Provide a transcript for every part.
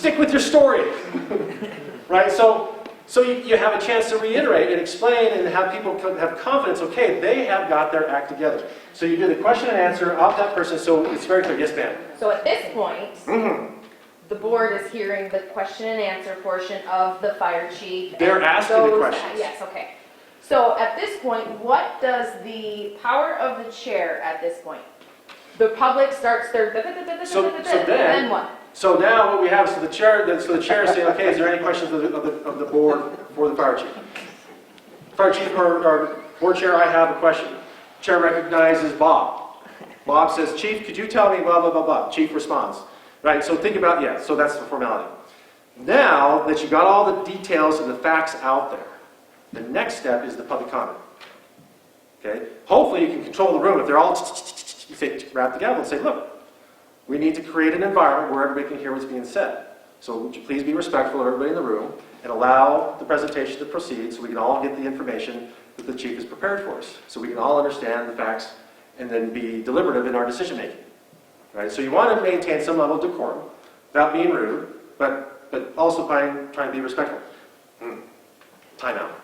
stick with your story. Right? So you have a chance to reiterate and explain and have people have confidence, okay, they have got their act together. So you do the question and answer of that person, so it's very clear. Yes, ma'am? So at this point, the board is hearing the question and answer portion of the fire chief. They're asking the questions. Yes, okay. So at this point, what does the power of the chair at this point? The public starts their then what? So now what we have, so the chair is saying, okay, is there any questions of the board for the fire chief? Fire chief or board chair, I have a question. Chair recognizes Bob. Bob says, Chief, could you tell me blah, blah, blah, blah. Chief responds. Right, so think about, yeah, so that's the formality. Now that you got all the details and the facts out there, the next step is the public comment. Okay? Hopefully you can control the room. If they're all, you say, grab the gavel and say, look, we need to create an environment where everybody can hear what's being said. So would you please be respectful of everybody in the room and allow the presentation to proceed so we can all get the information that the chief has prepared for us. So we can all understand the facts and then be deliberative in our decision making. Right? So you want to maintain some level of decorum without being rude, but also trying to be respectful. Time out.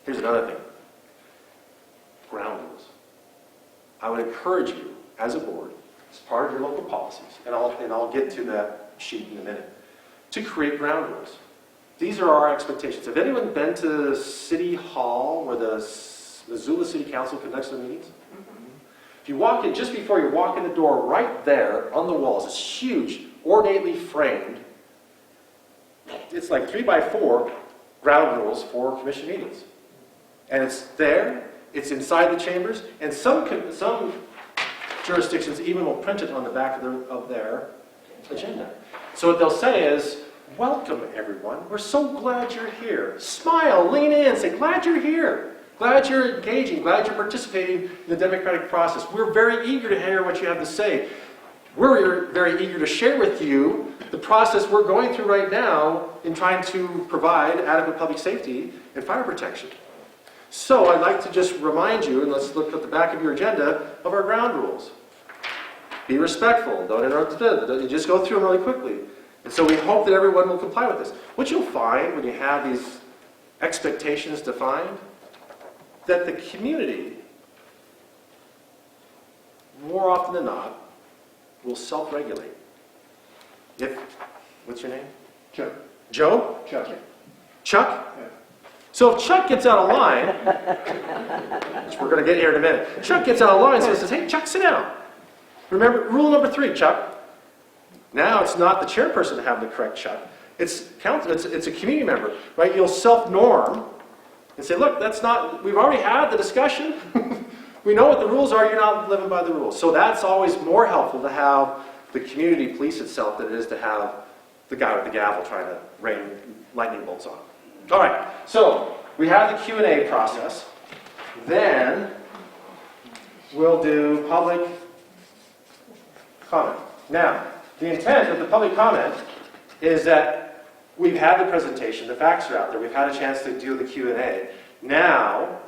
Here's another thing. Ground rules. I would encourage you, as a board, as part of your local policies, and I'll get to that sheet in a minute, to create ground rules. These are our expectations. Have anyone been to City Hall where the Missoula City Council conducts their meetings? If you walk in, just before you walk in the door, right there on the walls, it's huge, ornately framed. It's like 3x4 ground rules for commission meetings. And it's there, it's inside the chambers, and some jurisdictions even will print it on the back of their agenda. So what they'll say is, welcome everyone, we're so glad you're here. Smile, lean in, say, glad you're here. Glad you're engaging, glad you're participating in the democratic process. We're very eager to hear what you have to say. We're very eager to share with you the process we're going through right now in trying to provide adequate public safety and fire protection. So I'd like to just remind you, and let's look at the back of your agenda, of our ground rules. Be respectful, don't interrupt, you just go through them really quickly. And so we hope that everyone will comply with this. What you'll find when you have these expectations defined, that the community, more often than not, will self-regulate. What's your name? Chuck. Joe? Chuck. Chuck? Yeah. So if Chuck gets out of line, which we're going to get here in a minute, Chuck gets out of line and says, hey, Chuck, sit down. Remember, rule number 3, Chuck. Now it's not the chairperson to have the correct Chuck. It's a community member, right? You'll self-norm and say, look, that's not, we've already had the discussion. We know what the rules are, you're not living by the rules. So that's always more helpful to have the community police itself than it is to have the guy with the gavel trying to rain lightning bolts on. All right, so we have the Q&A process. Then we'll do public comment. Now, the intent of the public comment is that we've had the presentation, the facts are out there, we've had a chance to do the Q&A. Now,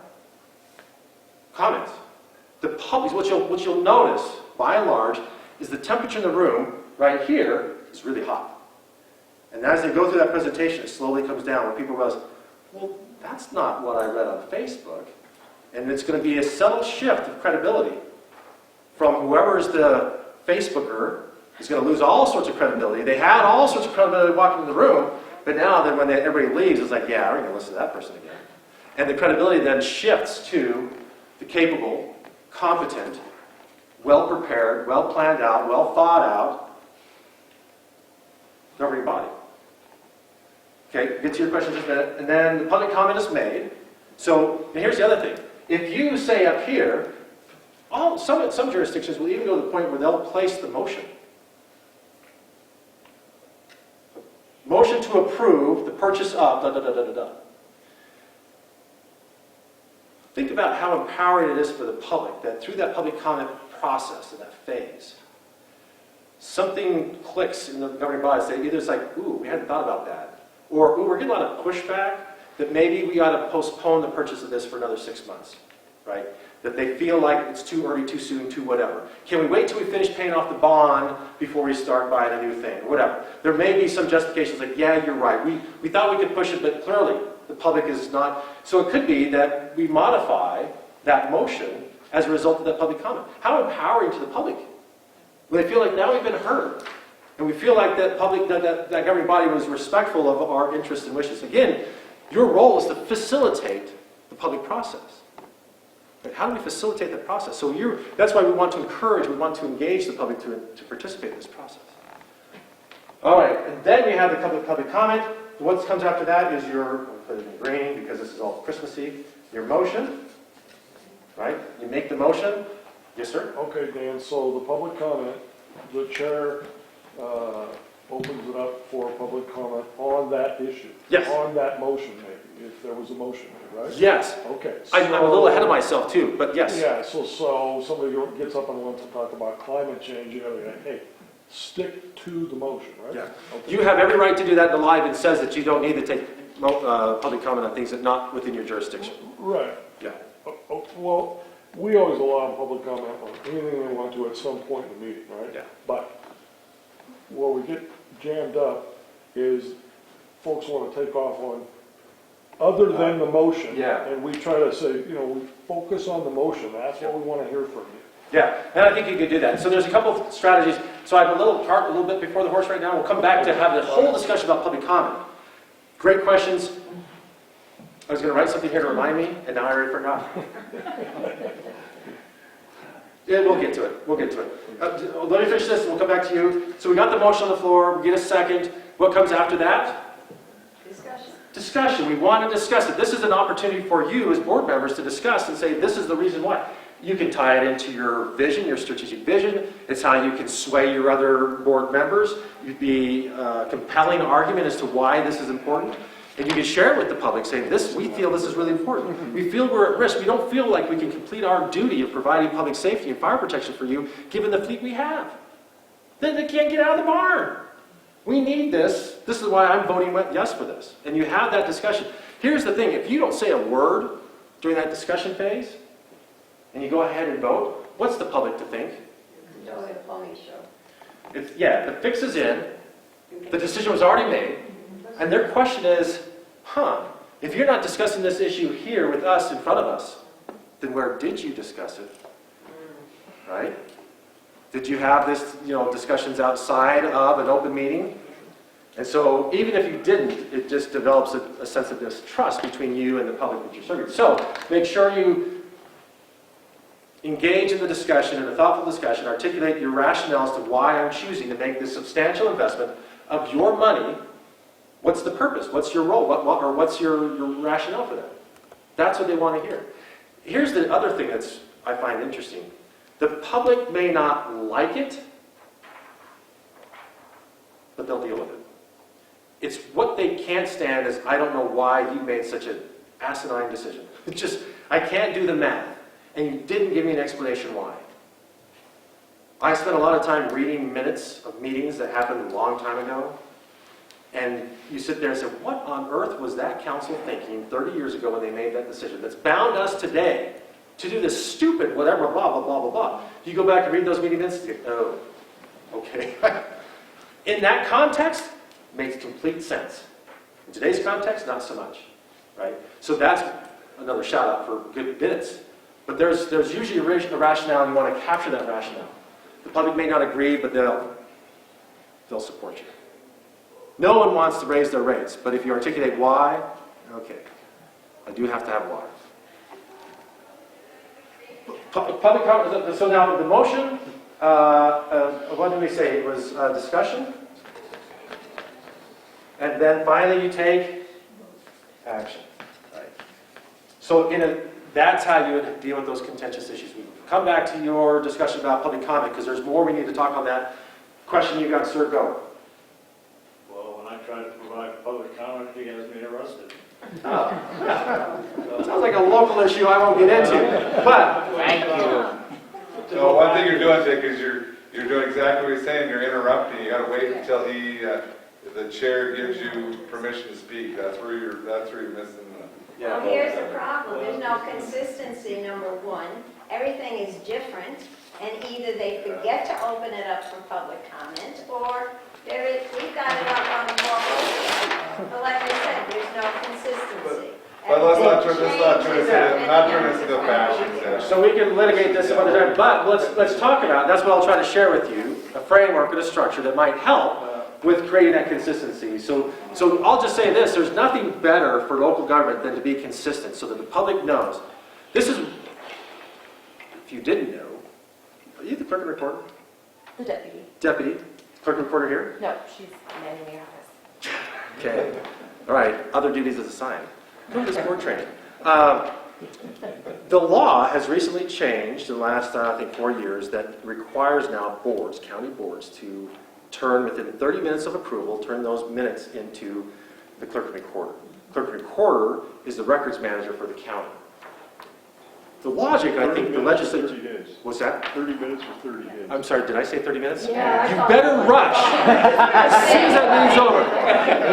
comments. The public, what you'll notice, by and large, is the temperature in the room right here is really hot. And as they go through that presentation, it slowly comes down where people realize, well, that's not what I read on Facebook. And it's going to be a subtle shift of credibility from whoever is the Facebooker is going to lose all sorts of credibility. They had all sorts of credibility walking in the room, but now then when everybody leaves, it's like, yeah, we're going to listen to that person again. And the credibility then shifts to the capable, competent, well-prepared, well-planned out, well-thought-out governing body. Okay, get to your question in just a minute. And then the public comment is made. So, and here's the other thing. If you say up here, some jurisdictions will even go to the point where they'll place the motion. Motion to approve the purchase of da-da-da-da-da-da. Think about how empowering it is for the public that through that public comment process, in that phase, something clicks in the governing body. Say either it's like, ooh, we hadn't thought about that. Or, ooh, we're getting a lot of pushback that maybe we ought to postpone the purchase of this for another 6 months, right? that they feel like it's too early, too soon, too whatever. Can we wait till we finish paying off the bond before we start buying a new thing, or whatever? There may be some justifications like, yeah, you're right. We thought we could push it, but clearly the public is not. So it could be that we modify that motion as a result of that public comment. How empowering to the public when they feel like now we've been heard. And we feel like that public, that governing body was respectful of our interests and wishes. Again, your role is to facilitate the public process. Right? How do we facilitate that process? So that's why we want to encourage, we want to engage the public to participate in this process. All right, and then you have the public comment. What comes after that is I'll put it in green because this is all Christmassy, your motion, right? You make the motion. Yes, sir? Okay, Dan, so the public comment, the chair opens it up for public comment on that issue. Yes. On that motion, maybe, if there was a motion, right? Yes. Okay. I'm a little ahead of myself too, but yes. Yeah, so somebody gets up and wants to talk about climate change, you gotta go, hey, stick to the motion, right? Yeah. Okay. You have every right to do that in the live. It says that you don't need to take public comment on things that are not within your jurisdiction. Right. Yeah. Well, we always allow public comment on anything they want to at some point in the meeting, right? Yeah. But where we get jammed up is folks want to take off on other than the motion. Yeah. And we try to say, we focus on the motion. That's what we want to hear from you. Yeah, and I think you could do that. So there's a couple of strategies. So I have a little cart, a little bit before the horse right now. We'll come back to have the whole discussion about public comment. Great questions. I was going to write something here to remind me, and now I already forgot. Yeah, we'll get to it. We'll get to it. Let me finish this, and we'll come back to you. So we got the motion on the floor. We get a second. What comes after that? Discussion. Discussion. We want to discuss it. This is an opportunity for you as board members to discuss and say, this is the reason why. You can tie it into your vision, your strategic vision. It's how you can sway your other board members. You'd be a compelling argument as to why this is important. And you can share it with the public, saying, we feel this is really important. We feel we're at risk. We don't feel like we can complete our duty of providing public safety and fire protection for you, given the fleet we have. Then they can't get out of the barn. We need this. This is why I'm voting yes for this. And you have that discussion. Here's the thing. If you don't say a word during that discussion phase, and you go ahead and vote, what's the public to think? Totally a phony show. The fix is in, the decision was already made, and their question is, if you're not discussing this issue here with us in front of us, then where did you discuss it? Right? Did you have this, discussions outside of an open meeting? And so even if you didn't, it just develops a sense of distrust between you and the public that you're serving. So make sure you engage in the discussion, in a thoughtful discussion, articulate your rationale as to why I'm choosing to make this substantial investment of your money. What's the purpose? What's your role? What's your rationale for that? That's what they want to hear. Here's the other thing I find interesting. The public may not like it, but they'll deal with it. It's what they can't stand is, I don't know why you made such an asinine decision. It's just, I can't do the math. And you didn't give me an explanation why. I spent a lot of time reading minutes of meetings that happened a long time ago. And you sit there and say, what on earth was that council thinking 30 years ago when they made that decision that's bound us today to do this stupid whatever, blah, blah, blah, blah, blah. You go back and read those meeting minutes and go, oh, okay. In that context, makes complete sense. In today's context, not so much, right? So that's another shout out for good minutes. But there's usually a rationale, and you want to capture that rationale. The public may not agree, but they'll support you. No one wants to raise their rates, but if you articulate why, okay, I do have to have why. Public comment. So now the motion. What did we say? It was discussion, and then finally you take action. Right. So that's how you would deal with those contentious issues. We come back to your discussion about public comment because there's more we need to talk on that. Question you got, sir, go. Well, when I try to provide public comment, he has me arrested. Oh, yeah. Sounds like a local issue I won't get into. But Thank you. So one thing you're doing, Dick, is you're doing exactly what he's saying. You're interrupting. You got to wait until the chair gives you permission to speak. That's where you're missing. Well, here's the problem, there's no consistency, number one. Everything is different, and either they forget to open it up for public comment, or we've got it up on the wall. But like I said, there's no consistency. But let's not turn Everything this changes into a fashion session. So we can litigate this another time, but let's talk about, that's what I'll try to share with you, a framework and a structure that might help with creating that consistency. So I'll just say this, there's nothing better for local government than to be consistent so that the public knows. This is, if you didn't know, are you the clerk and recorder? The deputy. Deputy, clerk and recorder here? No, she's manning the office. Okay, all right, other duties as assigned. Go to board training. The law has recently changed in the last, I think, 4 years that requires now boards, county boards, to turn within 30 minutes of approval, turn those minutes into the clerk and recorder. Clerk and recorder is the records manager for the county. The logic, I think, the legislature... 30 days. What's that? 30 minutes or 30 days. I'm sorry, did I say 30 minutes? Yeah, I You thought- better rush as soon as that meeting's over.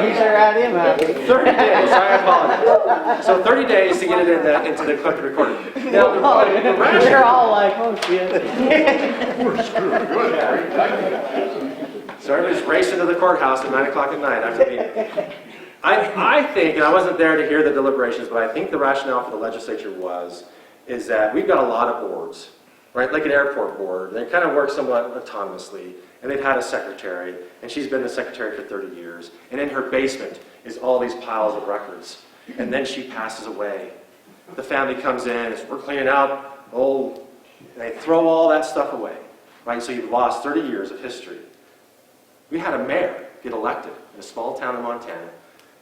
These are at him, happy. 30 days, I apologize. So 30 days to get it into the clerk and recorder. Now, the They're rationale... all like, oh shit. So everybody's racing to the courthouse at 9 o'clock at night after the meeting. I think, and I wasn't there to hear the deliberations, but I think the rationale for the legislature is that we've got a lot of boards, right? Like an airport board. They kind of work somewhat autonomously, and they've had a secretary, and she's been the secretary for 30 years. And in her basement is all these piles of records. And then she passes away. The family comes in, we're cleaning out, and they throw all that stuff away, right? So you've lost 30 years of history. We had a mayor get elected in a small town in Montana.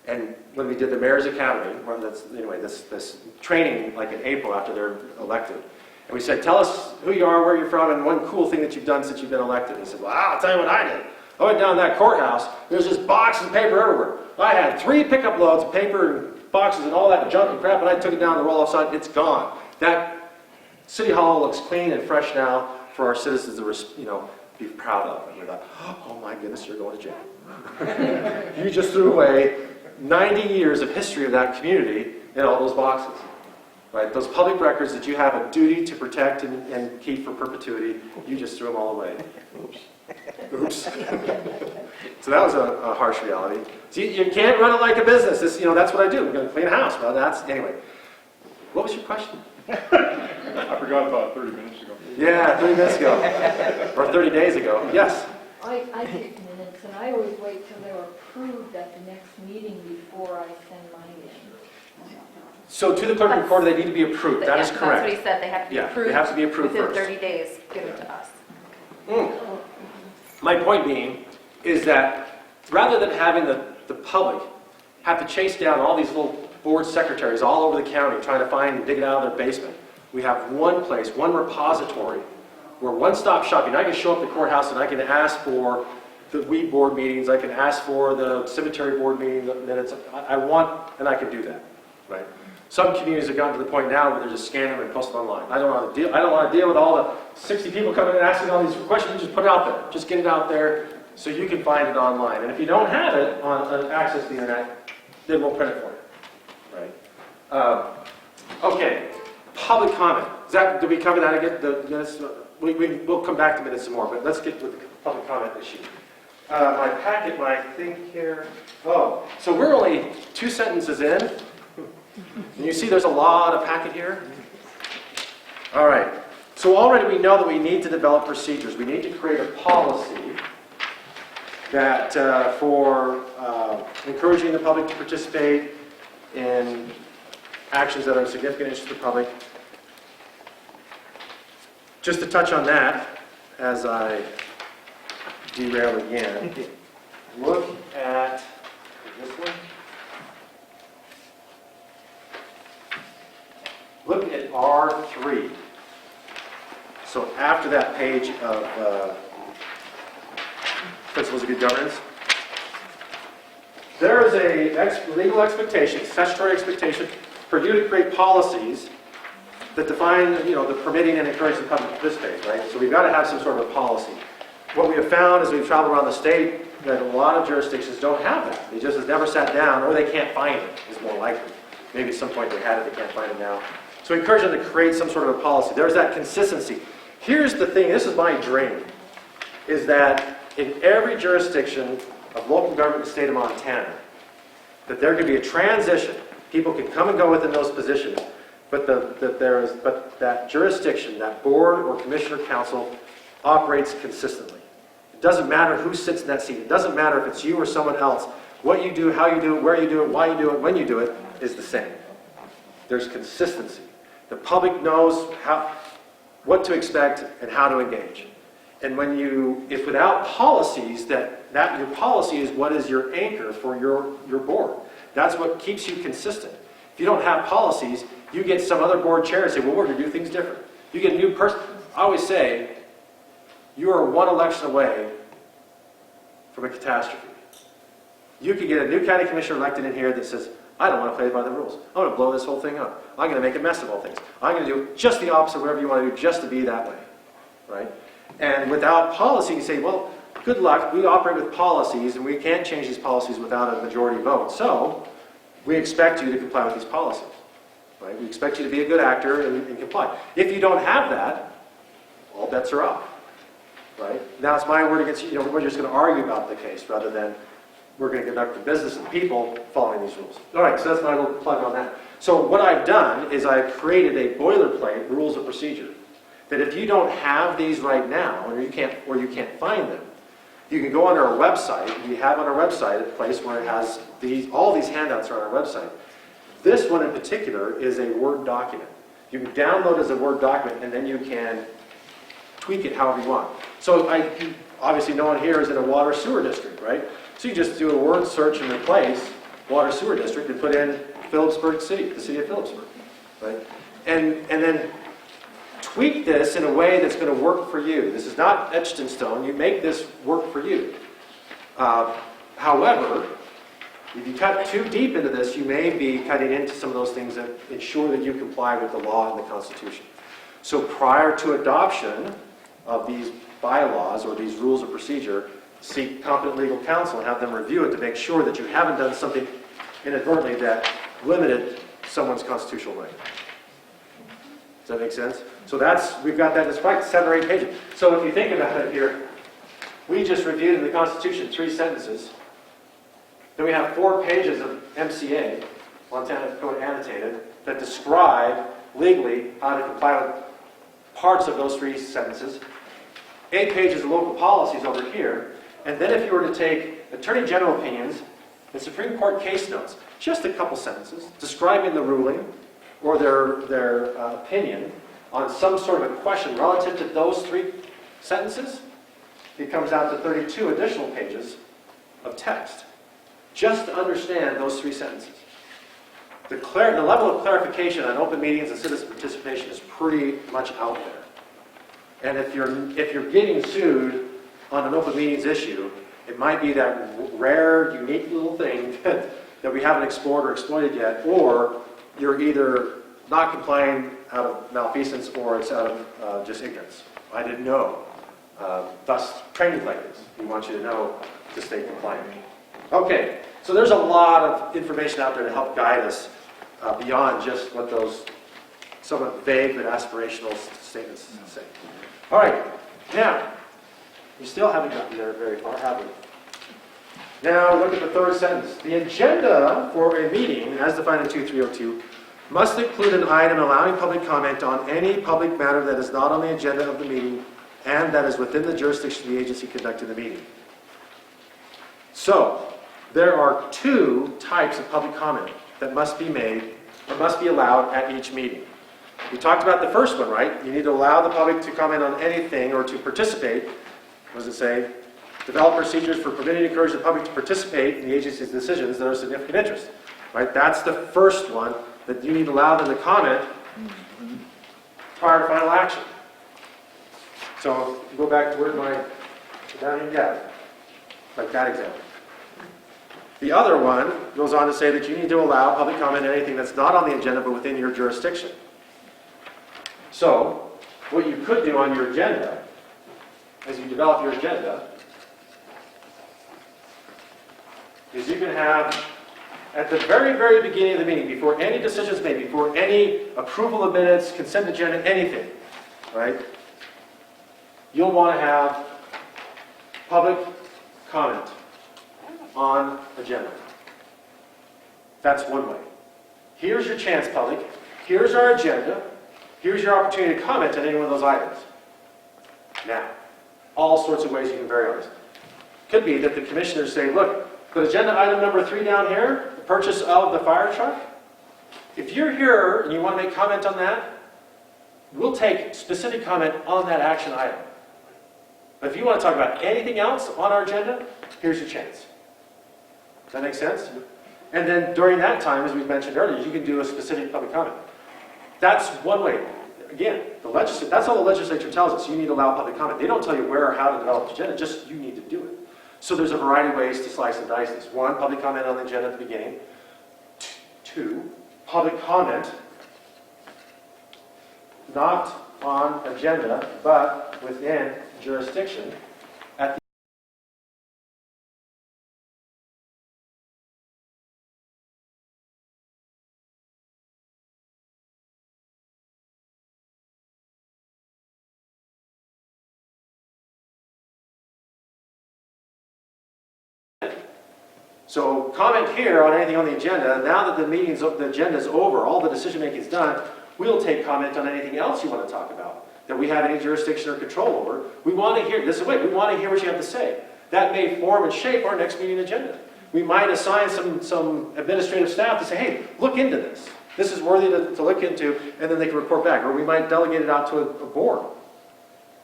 And when we did the Mayor's Academy, well, this training like in April after they're elected, and we said, tell us who you are, where you're from, and one cool thing that you've done since you've been elected. And he said, well, I'll tell you what I did. I went down to that courthouse, there's just boxes of paper everywhere. I had 3 pickup loads of paper and boxes and all that junk and crap, and I took it down the roll-off side, it's gone. That City Hall looks clean and fresh now for our citizens to, be proud of. And we thought, oh my goodness, you're going to jail. You just threw away 90 years of history of that community in all those boxes, right? Those public records that you have a duty to protect and keep for perpetuity, you just threw them all away. Oops. So that was a harsh reality. See, you can't run it like a business. That's what I do. We're going to clean a house. Well, anyway. What was your question? I forgot about 30 minutes ago. Yeah, 30 minutes ago. Or 30 days ago. Yes. I take minutes, and I always wait till they're approved at the next meeting before I send mine in. So to the clerk and recorder, they need to be approved. That is That's correct. what he said, they have to be Yeah, approved. they have to be approved within first. 30 days, given to us. My point being is that rather than having the public have to chase down all these little board secretaries all over the county trying to find and dig it out of their basement, we have one place, one repository, where one-stop shopping. I can show up at the courthouse and I can ask for the weed board meetings, I can ask for the cemetery board meeting minutes. I want, and I can do that, right? Some communities have gotten to the point now where they're just scanning them and posting them online. I don't want to deal with all the 60 people coming in and asking all these questions. You just put it out there. Just get it out there so you can find it online. And if you don't have it on access to the internet, then we'll print it for you, right? Okay, public comment. Did we cover that again? We'll come back to minutes some more, but let's get with the public comment issue. My packet, my thing here. Oh, so we're only 2 sentences in. And you see there's a lot of packet here? All right. So already we know that we need to develop procedures. We need to create a policy that for encouraging the public to participate in actions that are of significant interest to the public. Just to touch on that, as I derail again, look at this one. Look at R3. So after that page of Principles of Good Governance, there is a legal expectation, statutory expectation, for you to create policies that define, the permitting and encouraging the public to participate, right? So we've got to have some sort of a policy. What we have found as we've traveled around the state, that a lot of jurisdictions don't have that. They just have never sat down, or they can't find it, is more likely. maybe at some point they had it, they can't find it now. So we encourage them to create some sort of a policy. There's that consistency. Here's the thing, this is my dream, is that in every jurisdiction of local government in the state of Montana, that there could be a transition. People could come and go within those positions, but that jurisdiction, that board or commissioner council operates consistently. It doesn't matter who sits in that seat. It doesn't matter if it's you or someone else. What you do, how you do it, where you do it, why you do it, when you do it is the same. There's consistency. The public knows what to expect and how to engage. And if without policies, that your policy is what is your anchor for your board. That's what keeps you consistent. If you don't have policies, you get some other board chair and say, well, we're going to do things different. You get a new person. I always say, you are one election away from a catastrophe. You could get a new county commissioner elected in here that says, I don't want to play by the rules. I'm going to blow this whole thing up. I'm going to make a mess of all things. I'm going to do just the opposite of whatever you want to do just to be that way. Right? And without policy, you say, well, good luck. We operate with policies, and we can't change these policies without a majority vote. So we expect you to comply with these policies. Right? We expect you to be a good actor and comply. If you don't have that, all bets are off. Right? Now it's my word against you. We're just going to argue about the case rather than we're going to conduct the business of people following these rules. All right, so that's my little plug on that. So what I've done is I've created a boilerplate rules of procedure that if you don't have these right now, or you can't find them, you can go on our website. We have on our website a place where it has all these handouts are on our website. This one in particular is a Word document. You can download it as a Word document, and then you can tweak it however you want. So obviously no one here is in a water sewer district, right? So you just do a word search and replace water sewer district and put in Phillipsburg City, the city of Phillipsburg, right? And then tweak this in a way that's going to work for you. This is not etched in stone. You make this work for you. However, if you cut too deep into this, you may be cutting into some of those things that ensure that you comply with the law and the Constitution. So prior to adoption of these bylaws or these rules of procedure, seek competent legal counsel and have them review it to make sure that you haven't done something inadvertently that limited someone's constitutional right. Does that make sense? So we've got that, it's like 7 or 8 pages. So if you think about it here, we just reviewed in the Constitution 3 sentences. Then we have 4 pages of MCA, Montana Code Annotated, that describe legally how to comply with parts of those 3 sentences. 8 pages of local policies over here. And then if you were to take Attorney General opinions and Supreme Court case notes, just a couple sentences describing the ruling or their opinion on some sort of a question relative to those 3 sentences, it comes out to 32 additional pages of text just to understand those 3 sentences. The level of clarification on open meetings and citizen participation is pretty much out there. And if you're getting sued on an open meetings issue, it might be that rare, unique little thing that we haven't explored or exploited yet, or you're either not complying out of malfeasance or it's out of just ignorance. I didn't know. Thus, trainings like this, we want you to know to stay compliant. Okay, so there's a lot of information out there to help guide us beyond just what those somewhat vague but aspirational statements say. All right, now, we still haven't gotten there very far, have we? Now, look at the 3rd sentence. The agenda for a meeting, as defined in 2302, must include an item allowing public comment on any public matter that is not on the agenda of the meeting and that is within the jurisdiction of the agency conducting the meeting. So, there are 2 types of public comment that must be made or must be allowed at each meeting. We talked about the first one, right? You need to allow the public to comment on anything or to participate. What does it say? Develop procedures for permitting and encourage the public to participate in the agency's decisions that are of significant interest. Right? That's the first one, that you need to allow them to comment prior to final action. So go back to where down in Gavin, like that example. The other one goes on to say that you need to allow public comment on anything that's not on the agenda but within your jurisdiction. So, what you could do on your agenda, as you develop your agenda, is you can have at the very, very beginning of the meeting, before any decisions made, before any approval of minutes, consent agenda, anything, right? You'll want to have public comment on agenda. That's one way. Here's your chance, public. Here's our agenda. Here's your opportunity to comment on any one of those items. Now, all sorts of ways you can vary on this. Could be that the commissioners say, look, but agenda item number 3 down here, the purchase of the fire truck, if you're here and you want to make comment on that, we'll take specific comment on that action item. But if you want to talk about anything else on our agenda, here's your chance. Does that make sense? And then during that time, as we mentioned earlier, you can do a specific public comment. That's one way. Again, that's all the legislature tells us. You need to allow public comment. They don't tell you where or how to develop the agenda, just you need to do it. So there's a variety of ways to slice and dice this. 1, public comment on the agenda at the beginning. 2, public comment not on agenda, but within jurisdiction at the So comment here on anything on the agenda. Now that the agenda is over, all the decision making is done, we'll take comment on anything else you want to talk about that we have any jurisdiction or control over. We want to hear, this is we want to hear what you have to say. That may form and shape our next meeting agenda. We might assign some administrative staff to say, hey, look into this. This is worthy to look into, and then they can report back. Or we might delegate it out to a board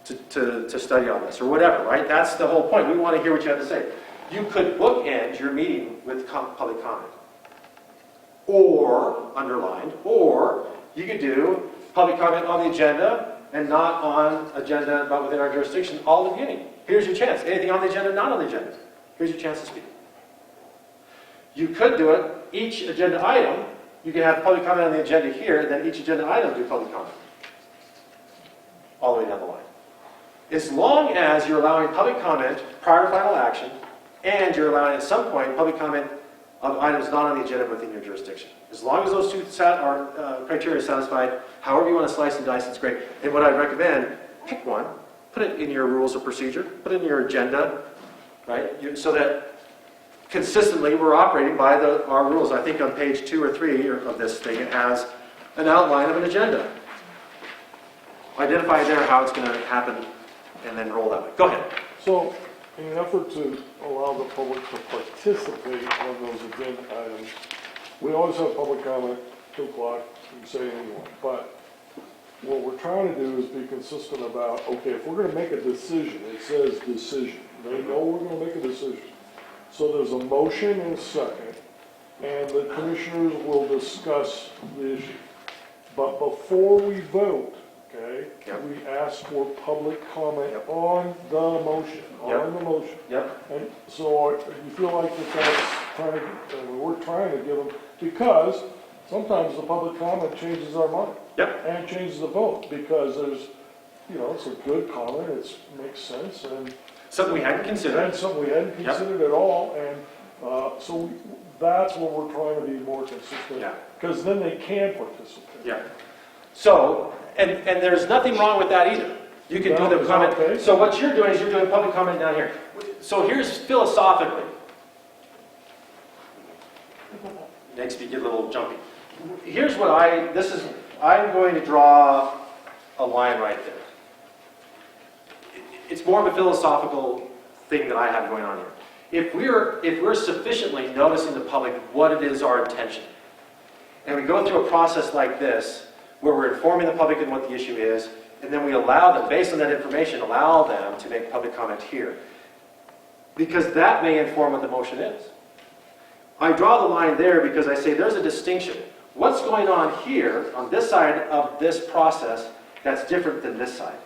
to study on this, or whatever, right? That's the whole point. We want to hear what you have to say. You could bookend your meeting with public comment. Or, underlined, or you could do public comment on the agenda and not on agenda but within our jurisdiction all at the beginning. Here's your chance. Anything on the agenda, not on the agenda. Here's your chance to speak. You could do it, each agenda item, you can have public comment on the agenda here, and then each agenda item do public comment. All the way down the line. As long as you're allowing public comment prior to final action, and you're allowing at some point public comment of items not on the agenda within your jurisdiction. As long as those two criteria are satisfied, however you want to slice and dice, it's great. And what I recommend, pick one, put it in your rules of procedure, put it in your agenda, right? So that consistently we're operating by our rules. I think on page 2 or 3 of this thing, it has an outline of an agenda. Identify there how it's going to happen, and then roll that way. Go ahead. So, in an effort to allow the public to participate on those agenda items, we always have public comment, 2 o'clock, you can say anything you want. But what we're trying to do is be consistent about, okay, if we're going to make a decision, it says decision. They know we're going to make a decision. So there's a motion and a second, and the commissioners will discuss the issue. But before we vote, okay, Yep. we ask for public comment Yep. on the motion, Yep. on the motion. Yep. And so you feel like that's trying we're trying to give them, because sometimes the public comment changes our mind. Yep. And changes the vote, because there's, it's a good comment, it makes sense, and Something we hadn't considered. that's something we hadn't Yep. considered at all, and so that's what we're trying to be more consistent. Yeah. Because then they can participate. Yeah. So, and there's nothing wrong with that either. You can do No, the it's comment. okay. So what you're doing is you're doing public comment down here. So here's philosophically. Makes me get a little jumpy. Here's what I'm going to draw a line right there. It's more of a philosophical thing that I have going on here. If we're sufficiently noticing the public what it is our intention, and we go through a process like this, where we're informing the public on what the issue is, and then we allow them, based on that information, allow them to make public comment here. Because that may inform what the motion is. I draw the line there because I say there's a distinction. What's going on here, on this side of this process, that's different than this side?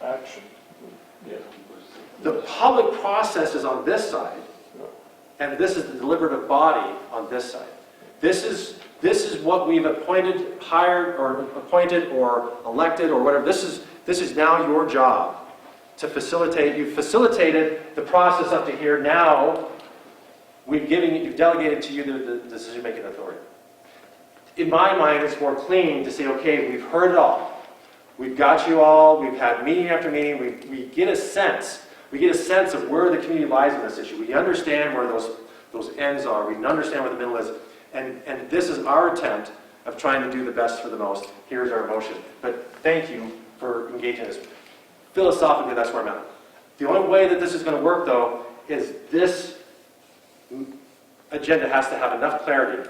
Action. Yeah. The public process is on this side, and this is the deliberative body on this side. This is what we've appointed, hired, or appointed, or elected, or whatever. This is now your job to facilitate. You've facilitated the process up to here. Now, you've delegated to you the decision-making authority. In my mind, it's more clean to say, okay, we've heard it all. We've got you all, we've had meeting after meeting, we get a sense of where the community lies on this issue. We understand where those ends are, we understand where the middle is, and this is our attempt of trying to do the best for the most. Here's our motion. But thank you for engaging this. Philosophically, that's where I'm at. The only way that this is going to work, though, is this agenda has to have enough clarity,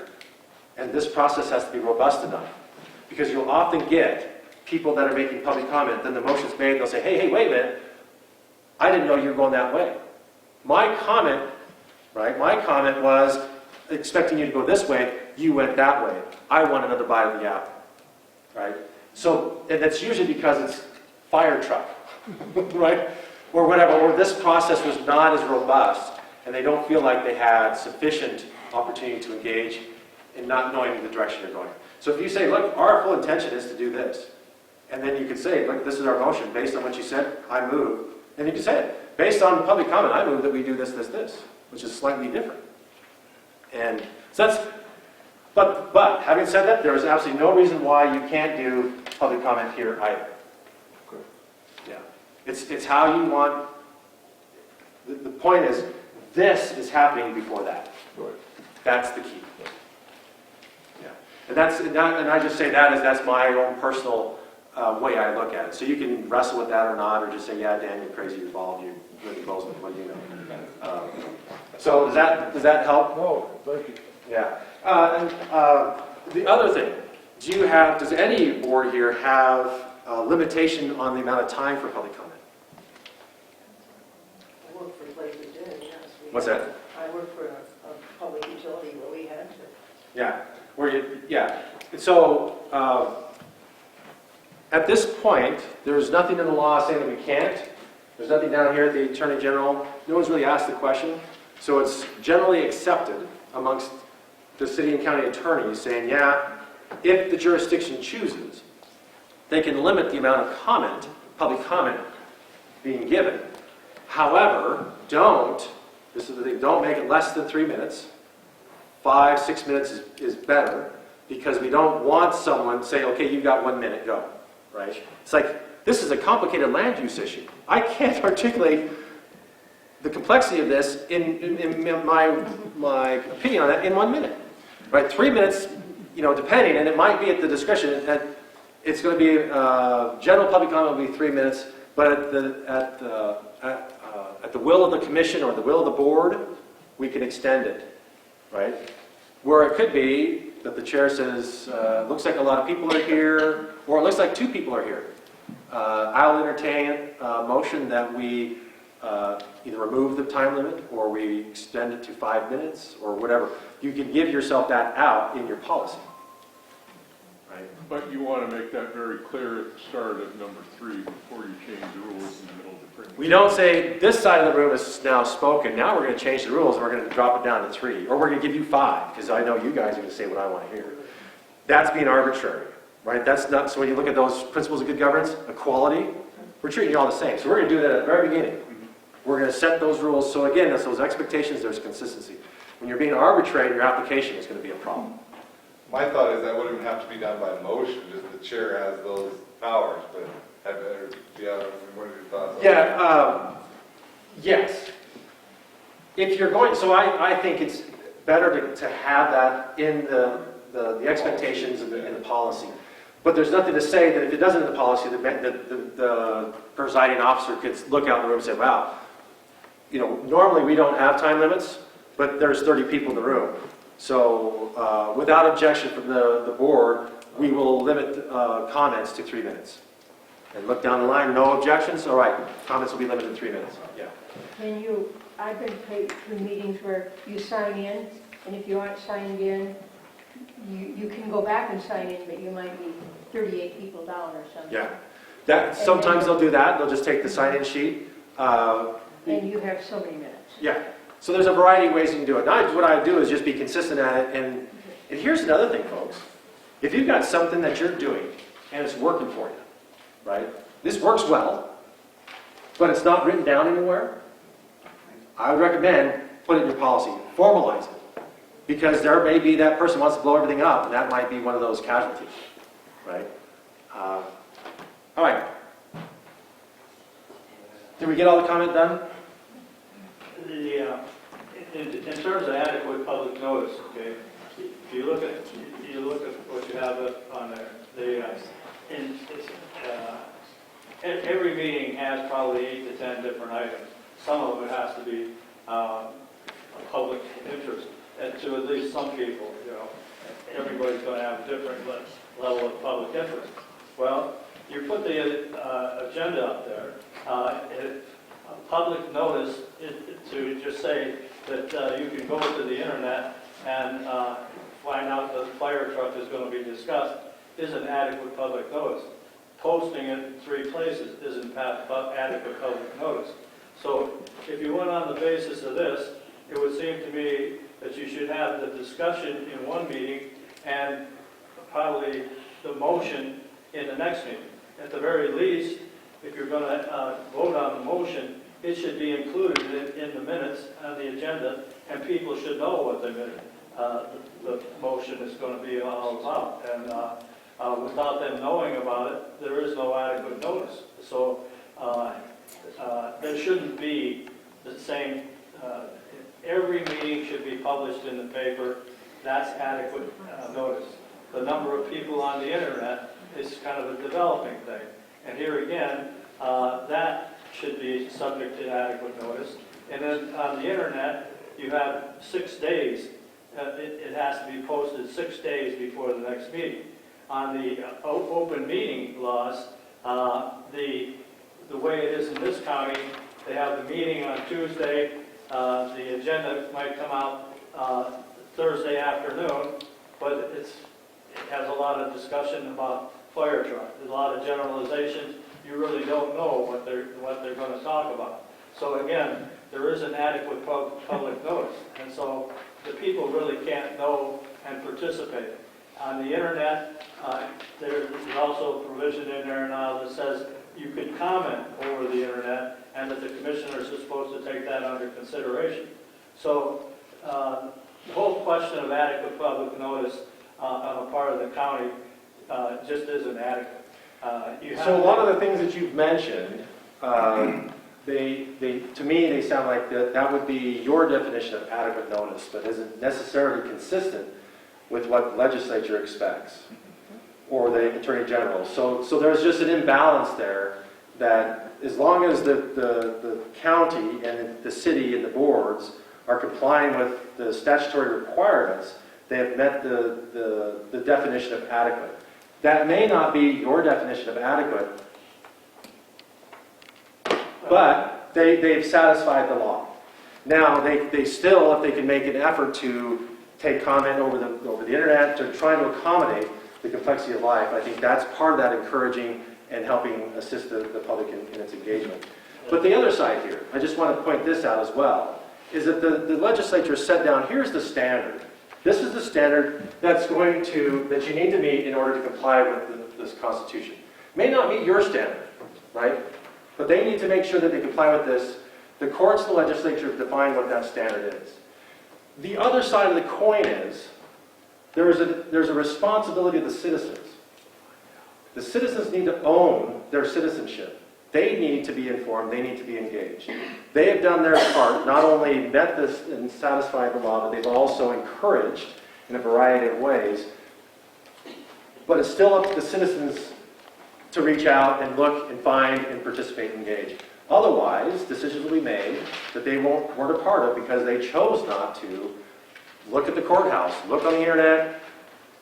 and this process has to be robust enough. Because you'll often get people that are making public comment, then the motion's made, they'll say, hey, wait a minute, I didn't know you were going that way. My comment was expecting you to go this way, you went that way. I want another bite of the apple, right? So, and that's usually because it's fire truck, right? Or whatever, or this process was not as robust, and they don't feel like they had sufficient opportunity to engage in not knowing the direction you're going. So if you say, look, our full intention is to do this, and then you could say, look, this is our motion, based on what you said, I move. And you can say it, based on public comment, I move that we do this, which is slightly different. And so that's, but having said that, there is absolutely no reason why you can't do public comment here either. Okay. Yeah. It's how you want, the point is, this is happening before that. Right. That's the key. Yeah. And I just say that as that's my own personal way I look at it. So you can wrestle with that or not, or just say, yeah, Dan, you're crazy, you're bald, you're really Bozeman, what do you know? So does that help? No, thank you. Yeah. The other thing, does any board here have a limitation on the amount of time for public comment? I work for Blake Virginia, yes. What's that? I work for a public utility where we had to. Yeah. So, at this point, there's nothing in the law saying that we can't. There's nothing down here at the Attorney General. No one's really asked the question. So it's generally accepted amongst the city and county attorneys saying, yeah, if the jurisdiction chooses, they can limit the amount of comment, public comment, being given. However, this is the thing, don't make it less than 3 minutes. 5, 6 minutes is better, because we don't want someone saying, okay, you've got 1 minute, go. Right? It's like, this is a complicated land use issue. I can't articulate the complexity of this in my opinion on that in 1 minute. Right? 3 minutes, depending, and it might be at the discretion, it's going to be, general public comment will be 3 minutes, but at the will of the commission or the will of the board, we can extend it. Right? Where it could be that the chair says, looks like a lot of people are here, or it looks like 2 people are here. I'll entertain a motion that we either remove the time limit or we extend it to 5 minutes or whatever. You can give yourself that out in your policy. Right? But you want to make that very clear at the start of number 3 before you change the rules in the middle of the presentation. We don't say, this side of the room is now spoken, now we're going to change the rules and we're going to drop it down to 3. Or we're going to give you 5, because I know you guys are going to say what I want to hear. That's being arbitrary, right? That's not, so when you look at those principles of good governance, equality, we're treating you all the same. So we're going to do that at the very beginning. We're going to set those rules. So again, that's those expectations, there's consistency. When you're being arbitrary in your application, it's going to be a problem. My thought is that wouldn't have to be done by motion, just the chair has those powers, but what are your thoughts on that? Yes. If you're going, so I think it's better to have that in the expectations and the policy. But there's nothing to say that if it doesn't in the policy, the presiding officer could look out the room and say, wow, normally we don't have time limits, but there's 30 people in the room. So without objection from the board, we will limit comments to 3 minutes. And look down the line, no objections, all right, comments will be limited to 3 minutes. Yeah. I've been paid through meetings where you sign in, and if you aren't signed in, you can go back and sign in, but you might be 38 people down or something. Yeah. Sometimes they'll do that, they'll just take the sign-in sheet. And you have so many minutes. Yeah. So there's a variety of ways you can do it. Now, what I do is just be consistent at it, and here's another thing, folks. If you've got something that you're doing, and it's working for you, right? This works well, but it's not written down anywhere. I would recommend put it in your policy, formalize it. Because there may be that person wants to blow everything up, and that might be one of those casualties, right? All right. Did we get all the comment done? In terms of adequate public notice, okay, if you look at what you have on there, every meeting has probably 8 to 10 different items. Some of it has to be of public interest, and to at least some people, everybody's going to have a different level of public interest. Well, you put the agenda up there. A public notice to just say that you can go to the internet and find out the fire truck is going to be discussed isn't adequate public notice. Posting it in 3 places isn't adequate public notice. So if you went on the basis of this, it would seem to me that you should have the discussion in one meeting and probably the motion in the next meeting. At the very least, if you're going to vote on the motion, it should be included in the minutes on the agenda, and people should know what the motion is going to be all about. And without them knowing about it, there is no adequate notice. So there shouldn't be the same, every meeting should be published in the paper. That's adequate notice. The number of people on the internet is kind of a developing thing. And here again, that should be subject to adequate notice. And then on the internet, you have 6 days. It has to be posted 6 days before the next meeting. On the open meeting laws, the way it is in this county, they have the meeting on Tuesday. The agenda might come out Thursday afternoon, but it has a lot of discussion about fire truck. There's a lot of generalizations. You really don't know what they're going to talk about. So again, there is an adequate public notice, and so the people really can't know and participate. On the internet, there's also a provision in there now that says you can comment over the internet, and that the commissioners are supposed to take that under consideration. So the whole question of adequate public notice on a part of the county just isn't adequate. So a lot of the things that you've mentioned, to me, they sound like that would be your definition of adequate notice, but isn't necessarily consistent with what the legislature expects or the Attorney General. So there's just an imbalance there that as long as the county and the city and the boards are complying with the statutory requirements, they have met the definition of adequate. That may not be your definition of adequate, but they've satisfied the law. Now, they still, if they can make an effort to take comment over the internet, to try to accommodate the complexity of life, I think that's part of that encouraging and helping assist the public in its engagement. But the other side here, I just want to point this out as well, is that the legislature set down, here's the standard. This is the standard that you need to meet in order to comply with this Constitution. May not meet your standard, right? But they need to make sure that they comply with this. The courts and the legislature have defined what that standard is. The other side of the coin is there's a responsibility of the citizens. The citizens need to own their citizenship. They need to be informed. They need to be engaged. They have done their part, not only met this and satisfied the law, but they've also encouraged in a variety of ways. But it's still up to the citizens to reach out and look and find and participate and engage. Otherwise, decisions will be made that they weren't a part of because they chose not to look at the courthouse, look on the internet.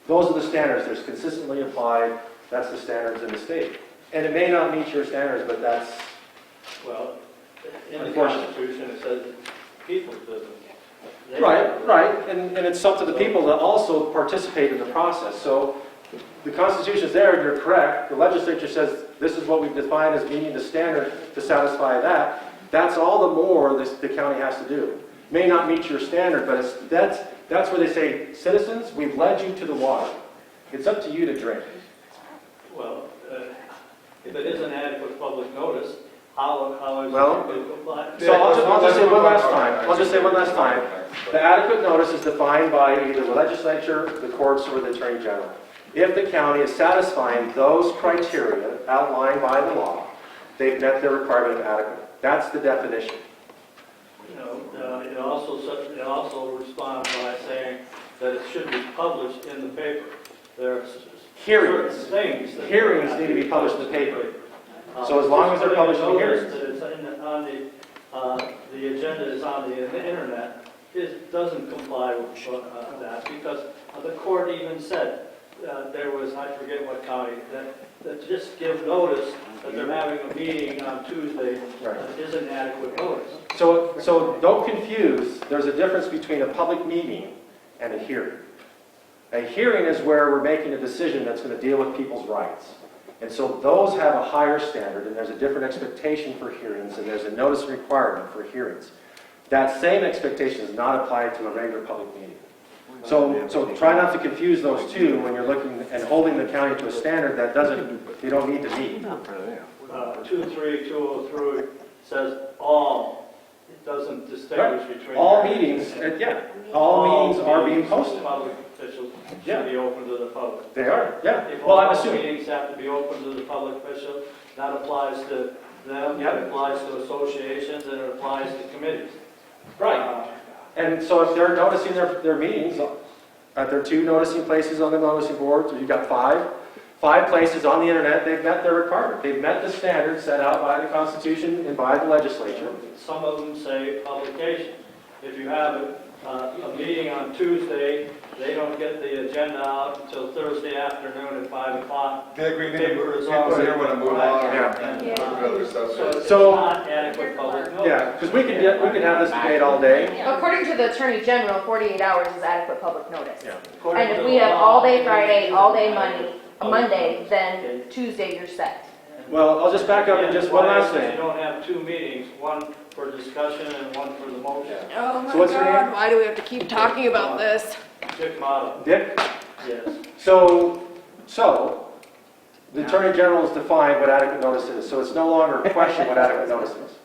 Those are the standards. They're consistently applied. That's the standards in the state. And it may not meet your standards, but that's... Well, in the Constitution, it says people's business. Right. And it's up to the people to also participate in the process. So the Constitution's there, and you're correct. The legislature says this is what we've defined as meeting the standard to satisfy that. That's all the more the county has to do. May not meet your standard, but that's where they say, citizens, we've led you to the water. It's up to you to drink. Well, if it is an adequate public notice, how is Well, it compliant? So I'll just say one last time, I'll just say one last time. The adequate notice is defined by either the legislature, the courts, or the attorney general. If the county is satisfying those criteria outlined by the law, they've met their requirement of adequate. That's the definition. You know, it also responds by saying that it should be published in the paper. There are Hearings. certain things that Hearings need to be published in the paper. So as long as they're published in the hearings. That it's on the agenda is on the internet, it doesn't comply with that, because the court even said there was, I forget what county, that just give notice that they're having a meeting on Tuesday isn't adequate notice. So don't confuse, there's a difference between a public meeting and a hearing. A hearing is where we're making a decision that's going to deal with people's rights. And so those have a higher standard, and there's a different expectation for hearings, and there's a notice requirement for hearings. That same expectation is not applied to a regular public meeting. So try not to confuse those two when you're looking and holding the county to a standard that you don't need to meet. 23203 says all. It doesn't distinguish between. All meetings, all meetings are being posted. Public officials should be open to the public. They are, yeah. If Well, I'm all assuming. meetings have to be open to the public official, that applies to them, Yeah. it applies to associations, and it applies to committees. Right. And so if they're noticing their meetings at their 2 noticing places on the noticing boards, or you've got 5 places on the internet, they've met their requirement. They've met the standards set out by the Constitution and by the legislature. Some of them say publication. If you have a meeting on Tuesday, they don't get the agenda out until Thursday afternoon at 5 o'clock. Dick, we need Paper is people already here want to move on. Yeah. And other stuff. So it's So- not adequate public notice. Yeah, because we could have this debate all day. According to the Attorney General, 48 hours is adequate public notice. Yeah. According And to if the we have law, all day Friday, all day Monday, then Tuesday you're set. Well, I'll just back up and just one last You thing. don't have 2 meetings, one for discussion and one for the motion. Oh So what's your name? why do we have to keep talking about this? Dick Model, Dick? yes. So the Attorney General has defined what adequate notice is, so it's no longer a question what adequate notice is.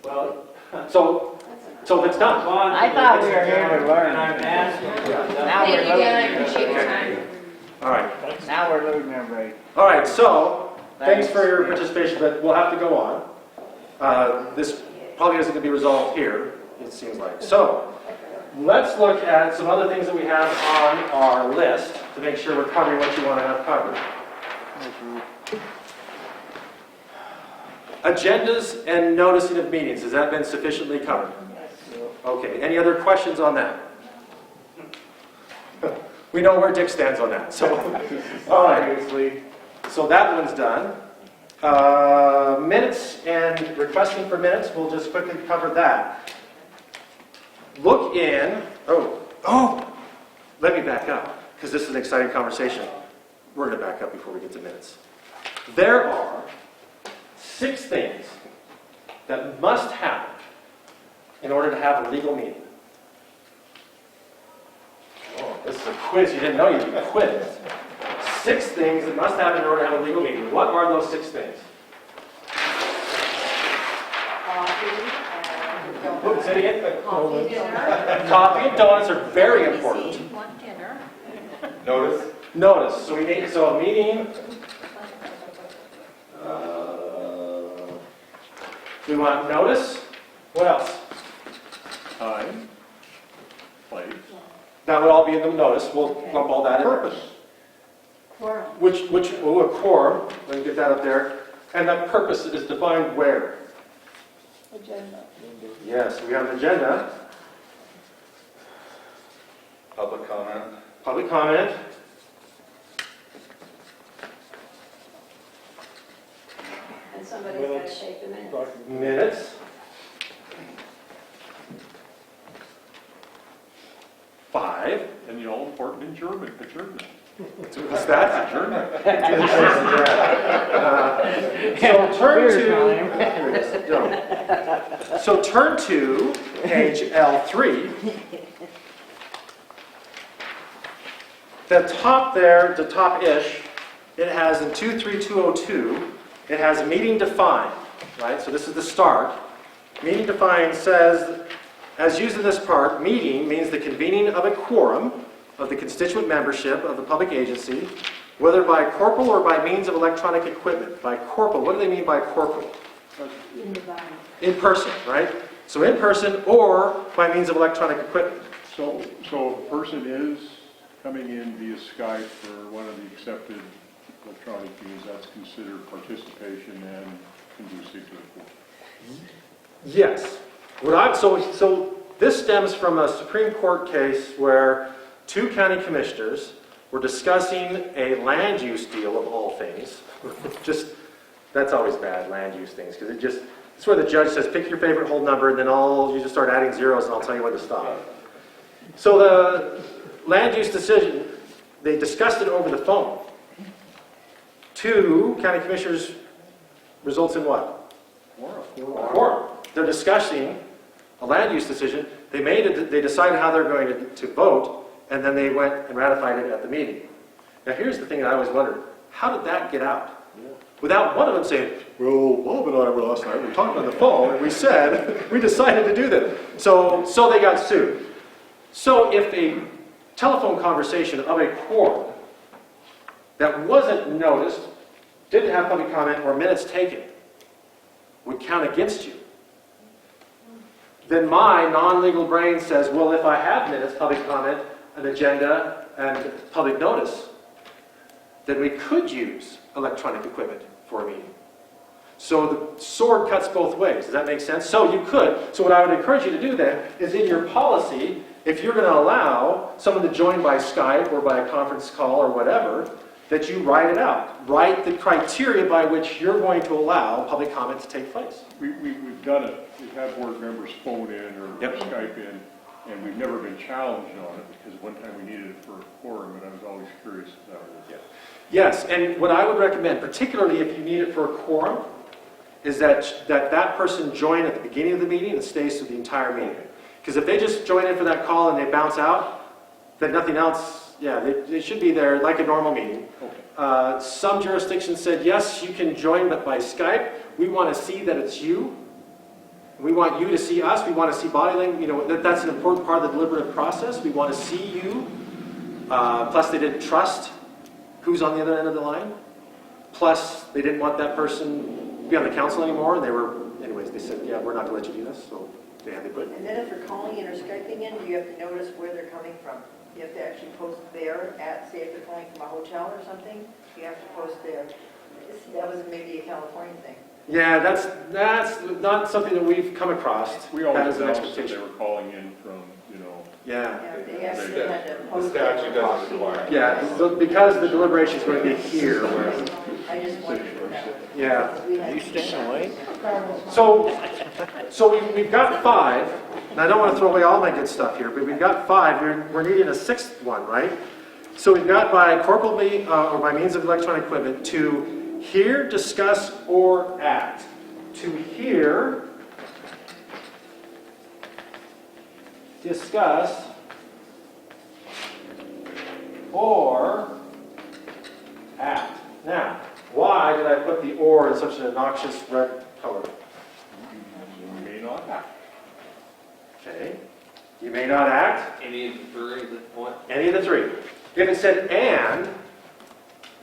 Well, So if it's done. I thought we were here to learn. And I'm asking. Now Thank you, we're Dan, I losing appreciate your everybody. time. All right. Now we're losing everybody. All right, so thanks for your participation, but we'll have to go on. This probably isn't going to be resolved here, it seems like. So let's look at some other things that we have on our list to make sure we're covering what you want to have covered. Agendas and noticing of meetings, has that been sufficiently covered? Okay, any other questions on that? We know where Dick stands on that, so, all right. So that one's done. Minutes and requesting for minutes, we'll just quickly cover that. Look in, let me back up, because this is an exciting conversation. We're going to back up before we get to minutes. There are 6 things that must happen in order to have a legal meeting. Oh, this is a quiz. You didn't know you'd be quizzed. 6 things that must happen in order to have a legal meeting. What are those 6 things? Say it again. Coffee, dinner. Coffee and donuts are very important. Want dinner. Notice? Notice. So a meeting. We want notice. What else? Time, place, That would all be in the notice. We'll lump all that in. purpose. Quorum. A quorum. Let me get that up there. And that purpose is defined where? Agenda. Yes, we have an agenda. Public comment? Public comment. And somebody's got to shape the minutes. Minutes. 5. And the all-important adjournment. What's that? Adjournment. So turn to page L3. The top there, the top-ish, it has in 23202, it has meeting defined. right? So this is the start. Meeting defined says, as used in this part, meeting means the convening of a quorum of the constituent membership of the public agency, whether by corporal or by means of electronic equipment. By corporal, what do they mean by corporal? In the body. In person, right? So in person or by means of electronic equipment. So if a person is coming in via Skype for one of the accepted electronic means, that's considered participation and conducive to the court. Yes. So this stems from a Supreme Court case where two county commissioners were discussing a land use deal of all things. That's always bad, land use things, because it's where the judge says, pick your favorite whole number, and then you just start adding zeros and I'll tell you when to stop. So the land use decision, they discussed it over the phone. Two county commissioners results in what? Quorum. They're discussing a land use decision. They decided how they're going to vote, and then they went and ratified it at the meeting. Now here's the thing that I always wondered. How did that get out? Without one of them saying, well, Bob and I were last night, we talked on the phone, and we said, we decided to do this. So they got sued. So if a telephone conversation of a quorum that wasn't noticed, didn't have public comment or minutes taken, would count against you, then my non-legal brain says, well, if I have minutes, public comment, an agenda, and public notice, then we could use electronic equipment for a meeting. So the sword cuts both ways. Does that make sense? So you could. So what I would encourage you to do then is in your policy, if you're going to allow someone to join by Skype or by a conference call or whatever, that you write it out. Write the criteria by which you're going to allow public comment to take place. We've done it. We've had board members phone in or Yep. Skype in, and we've never been challenged on it because one time we needed it for a quorum, and I was always curious if that was. Yes, and what I would recommend, particularly if you need it for a quorum, is that person join at the beginning of the meeting and stays through the entire meeting. Because if they just join in for that call and they bounce out, then nothing else, they should be there like a normal meeting. Okay. Some jurisdictions said, yes, you can join, but by Skype. We want to see that it's you. We want you to see us. We want to see body language. That's an important part of the deliberative process. We want to see you. Plus, they didn't trust who's on the other end of the line. Plus, they didn't want that person to be on the council anymore. And anyways, they said, yeah, we're not going to let you do this. So they had to quit. And then if they're calling in or Skyping in, do you have to notice where they're coming from? You have to actually post there at, say if they're calling from a hotel or something, you have to post there. That was maybe a California thing. Yeah, that's not something that we've come across. We That always is an announced that expectation. they were calling in from, Yeah. Yeah, they actually had to The post statute it. doesn't require. Yeah, because the deliberation is going to be here. I just wondered that. Yeah. We had- staying awake? So we've got 5, and I don't want to throw away all my good stuff here, but we've got 5. We're needing a 6th one, right? So we've got by corporal or by means of electronic equipment to hear, discuss, or act. To hear, discuss, or act. Now, why did I put the or in such an obnoxious red color? you may not act. Okay. You may not act. Any of the three at this point? Any of the 3. If it said and,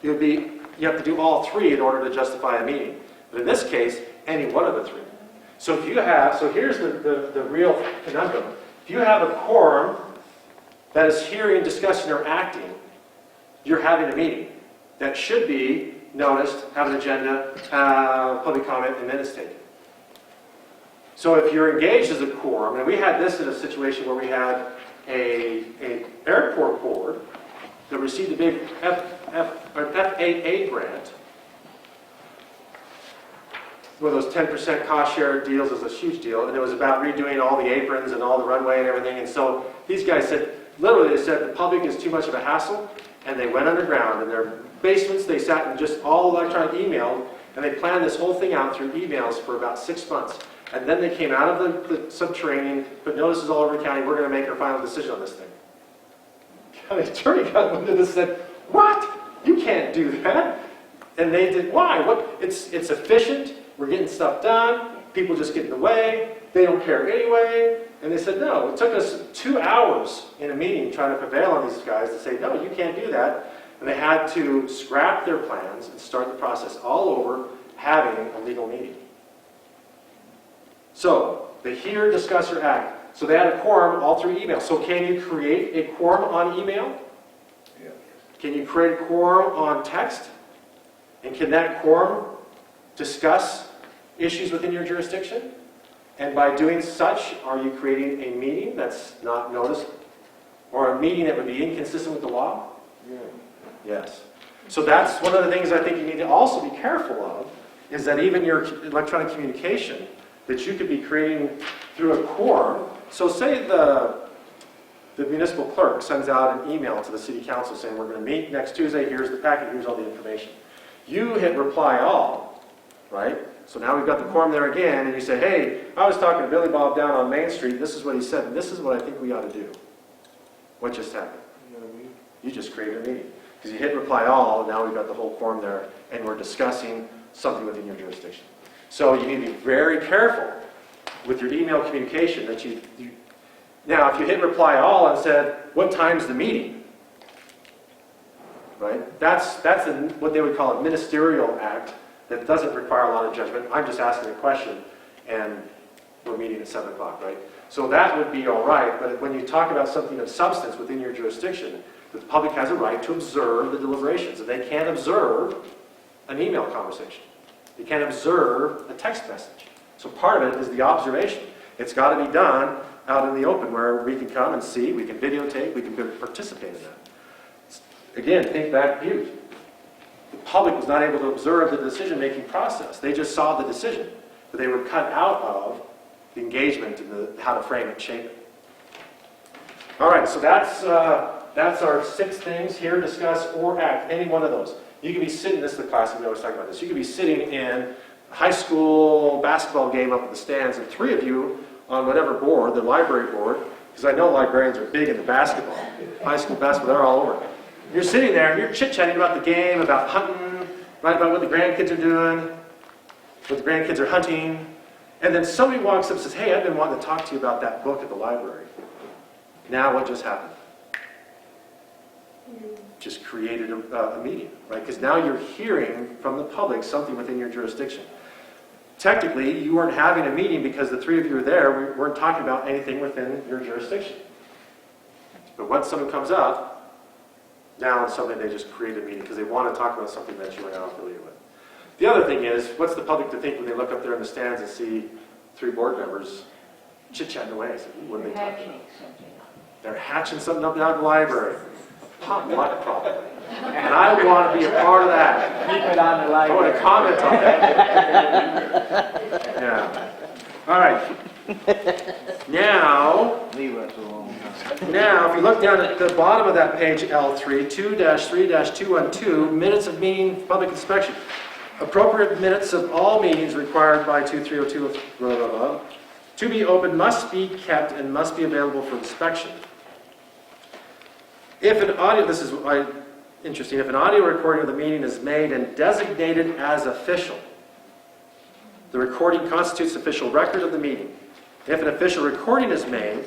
it would be, you have to do all 3 in order to justify a meeting. But in this case, any one of the 3. So if you have, so here's the real conundrum. If you have a quorum that is hearing, discussing, or acting, you're having a meeting. That should be noticed, have an agenda, public comment, and minutes taken. So if you're engaged as a quorum, and we had this in a situation where we had a airport board that received a big FAA grant. One of those 10% cost share deals is a huge deal, and it was about redoing all the aprons and all the runway and everything. And so these guys said, literally, they said the public is too much of a hassle, and they went underground. In their basements, they sat in just all electronic email, and they planned this whole thing out through emails for about 6 months. And then they came out of the subterranean, put notices all over the county, we're going to make our final decision on this thing. The attorney got wind of this and said, what? You can't do that. And they did, why? It's efficient, we're getting stuff done, people just get in the way, they don't care anyway. And they said, no, it took us 2 hours in a meeting trying to prevail on these guys to say, no, you can't do that. And they had to scrap their plans and start the process all over, having a legal meeting. So, the hear, discuss, or act. So they had a quorum all through email. So can you create a quorum on email? Yeah. Can you create a quorum on text? And can that quorum discuss issues within your jurisdiction? And by doing such, are you creating a meeting that's not noticed? Or a meeting that would be inconsistent with the law? Yeah. Yes. So that's one of the things I think you need to also be careful of, is that even your electronic communication, that you could be creating through a quorum. So say the municipal clerk sends out an email to the city council saying, we're going to meet next Tuesday, here's the packet, here's all the information. You hit reply all, right? So now we've got the quorum there again, and you say, hey, I was talking to Billy Bob down on Main Street, this is what he said, and this is what I think we ought to do. What just happened? You know what I mean? You just created a meeting. Because you hit reply all, and now we've got the whole quorum there, and we're discussing something within your jurisdiction. So you need to be very careful with your email communication that you now, if you hit reply all and said, what time's the meeting? Right? That's what they would call a ministerial act that doesn't require a lot of judgment. I'm just asking a question, and we're meeting at 7 o'clock, right? So that would be all right, but when you talk about something of substance within your jurisdiction, the public has a right to observe the deliberations, and they can't observe an email conversation. They can't observe a text message. So part of it is the observation. It's got to be done out in the open where we can come and see, we can videotape, we can participate in that. Again, think back to Butte. The public was not able to observe the decision-making process. They just saw the decision, but they were cut out of the engagement and how to frame it and shape it. All right, so that's our 6 things: hear, discuss, or act. Any one of those. You could be sitting, this is the class we always talk about this, you could be sitting in a high school basketball game up in the stands, and 3 of you on whatever board, the library board, because I know librarians are big into basketball, high school basketball, they're all over. You're sitting there and you're chit-chatting about the game, about hunting, right, about what the grandkids are doing, what the grandkids are hunting, and then somebody walks up and says, hey, I've been wanting to talk to you about that book at the library. Now what just happened? Just created a meeting, right? Because now you're hearing from the public something within your jurisdiction. Technically, you weren't having a meeting because the 3 of you were there. We weren't talking about anything within your jurisdiction. But once someone comes up, now suddenly they just create a meeting because they want to talk about something that you are now affiliated with. The other thing is, what's the public to think when they look up there in the stands and see 3 board members chit-chatting away? So, what are they talking about? They're hatching something up out in the library. Potluck, probably. And I want to be a part of that. Keep it on the I want library. to comment on that. Yeah. All right. Leave us alone. Now, if you look down at the bottom of that page, L3, 2-3-212, minutes of meeting, public inspection. Appropriate minutes of all meetings required by 2302 of blah, blah, blah, to be open must be kept and must be available for inspection. If an audio, this is interesting, if an audio recording of the meeting is made and designated as official, the recording constitutes official record of the meeting. If an official recording is made,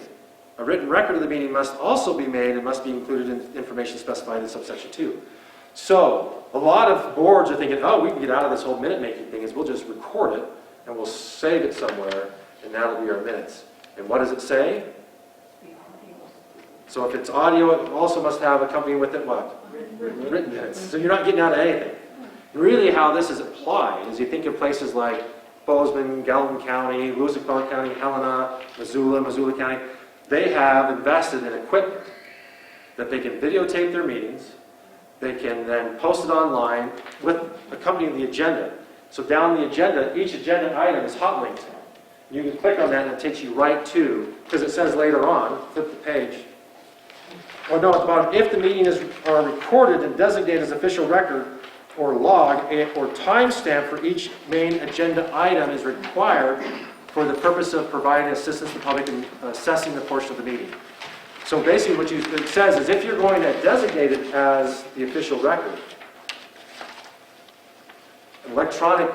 a written record of the meeting must also be made and must be included in information specified in subsection 2. So, a lot of boards are thinking, oh, we can get out of this whole minute-making thing, is we'll just record it and we'll save it somewhere, and that'll be our minutes. And what does it say? So if it's audio, it also must have accompanying with it what? Written minutes. So you're not getting out of anything. Really how this is applied is you think of places like Bozeman, Gallatin County, Lewis and Clark County, Helena, Missoula County. They have invested in equipment that they can videotape their meetings. They can then post it online with accompanying the agenda. So down the agenda, each agenda item is hot linked. You can click on that and it takes you right to, because it says later on, flip the page. Or no, at the bottom, if the meetings are recorded and designated as official record or log, or timestamp for each main agenda item is required for the purpose of providing assistance to the public in assessing the portion of the meeting. So basically what it says is if you're going to designate it as the official record, an electronic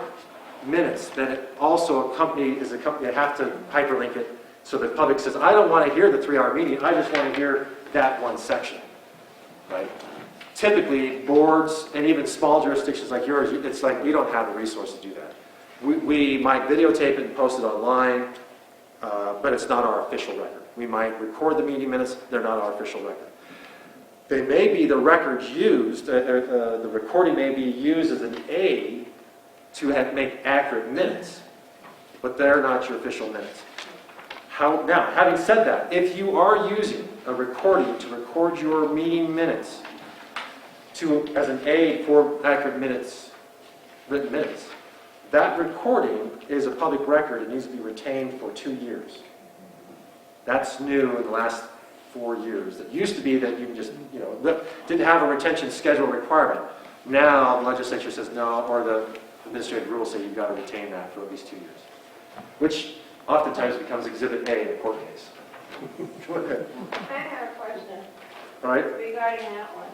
minutes, then it also is a company that have to hyperlink it so the public says, I don't want to hear the 3-hour meeting, I just want to hear that one section, right? Typically, boards and even small jurisdictions like yours, it's like we don't have the resources to do that. We might videotape it and post it online, but it's not our official record. We might record the meeting minutes, they're not our official record. They may be the records used, the recording may be used as an aid to make accurate minutes, but they're not your official minutes. Now, having said that, if you are using a recording to record your meeting minutes as an aid for accurate minutes, written minutes, that recording is a public record. It needs to be retained for 2 years. That's new in the last 4 years. It used to be that you can just, didn't have a retention schedule requirement. Now the legislature says no, or the administrative rules say you've got to retain that for at least 2 years, which oftentimes becomes Exhibit A in a court case. Go ahead. I have a question All right? regarding that one.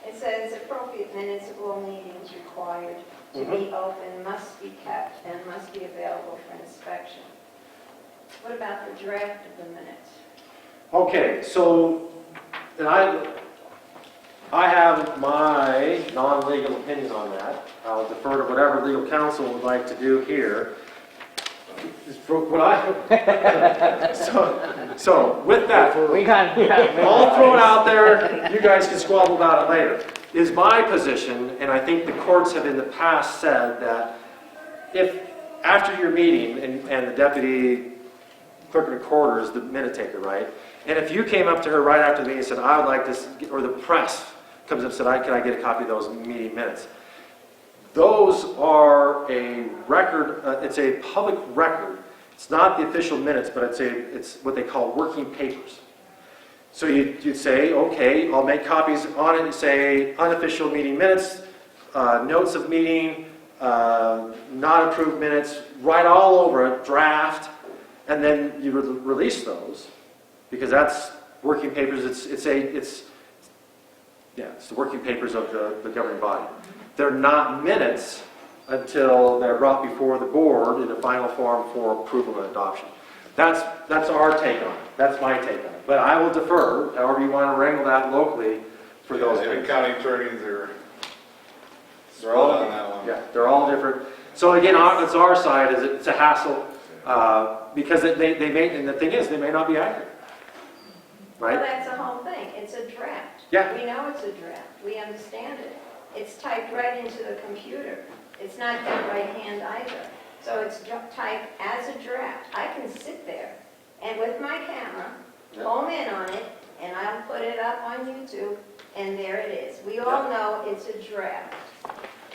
It says appropriate minutes of all meetings required to be open, must be kept, and must be available for inspection. What about the draft of the minutes? Okay, so and I have my non-legal opinion on that. I'll defer to whatever legal counsel would like to do here. So with that, I'll throw it out there. You guys can squabble about it later. Is my position, and I think the courts have in the past said that if after your meeting and the deputy clerk recorder is the minute taker, right? And if you came up to her right after the meeting and said, I would like this, or the press comes up and said, can I get a copy of those meeting minutes? Those are a record, it's a public record. It's not the official minutes, but it's what they call working papers. So you'd say, okay, I'll make copies on it and say unofficial meeting minutes, notes of meeting, not approved minutes, write all over it, draft, and then you release those because that's working papers. It's the working papers of the governing body. They're not minutes until they're brought before the board in a final form for approval and adoption. That's our take on it. That's my take on it. But I will defer, however you want to wrangle that locally for those. And county attorneys they're all on that one. Yeah, they're all different. So again, it's our side. It's a hassle because they may, and the thing is, they may not be accurate. Right? Well, that's the whole thing. It's a draft. Yeah. We know it's a draft. We understand it. It's typed right into the computer. It's not done by hand either. So it's typed as a draft. I can sit there and with my camera, home in on it, and I'll put it up on YouTube, and there it is. We all know it's a draft.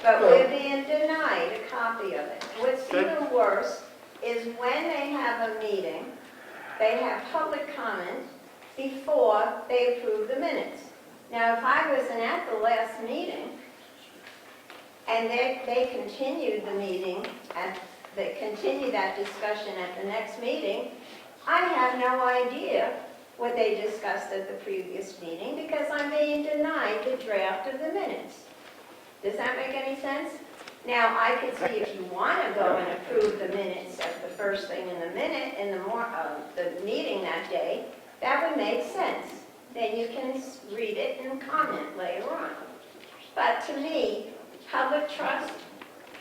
But we're being denied a copy of it. What's even worse is when they have a meeting, they have public comment before they approve the minutes. Now, if I wasn't at the last meeting, and they continued the meeting, they continued that discussion at the next meeting, I have no idea what they discussed at the previous meeting because I'm being denied the draft of the minutes. Does that make any sense? Now, I could see if you want to go and approve the minutes at the first thing in the meeting that day, that would make sense. Then you can read it and comment later on. But to me, public trust,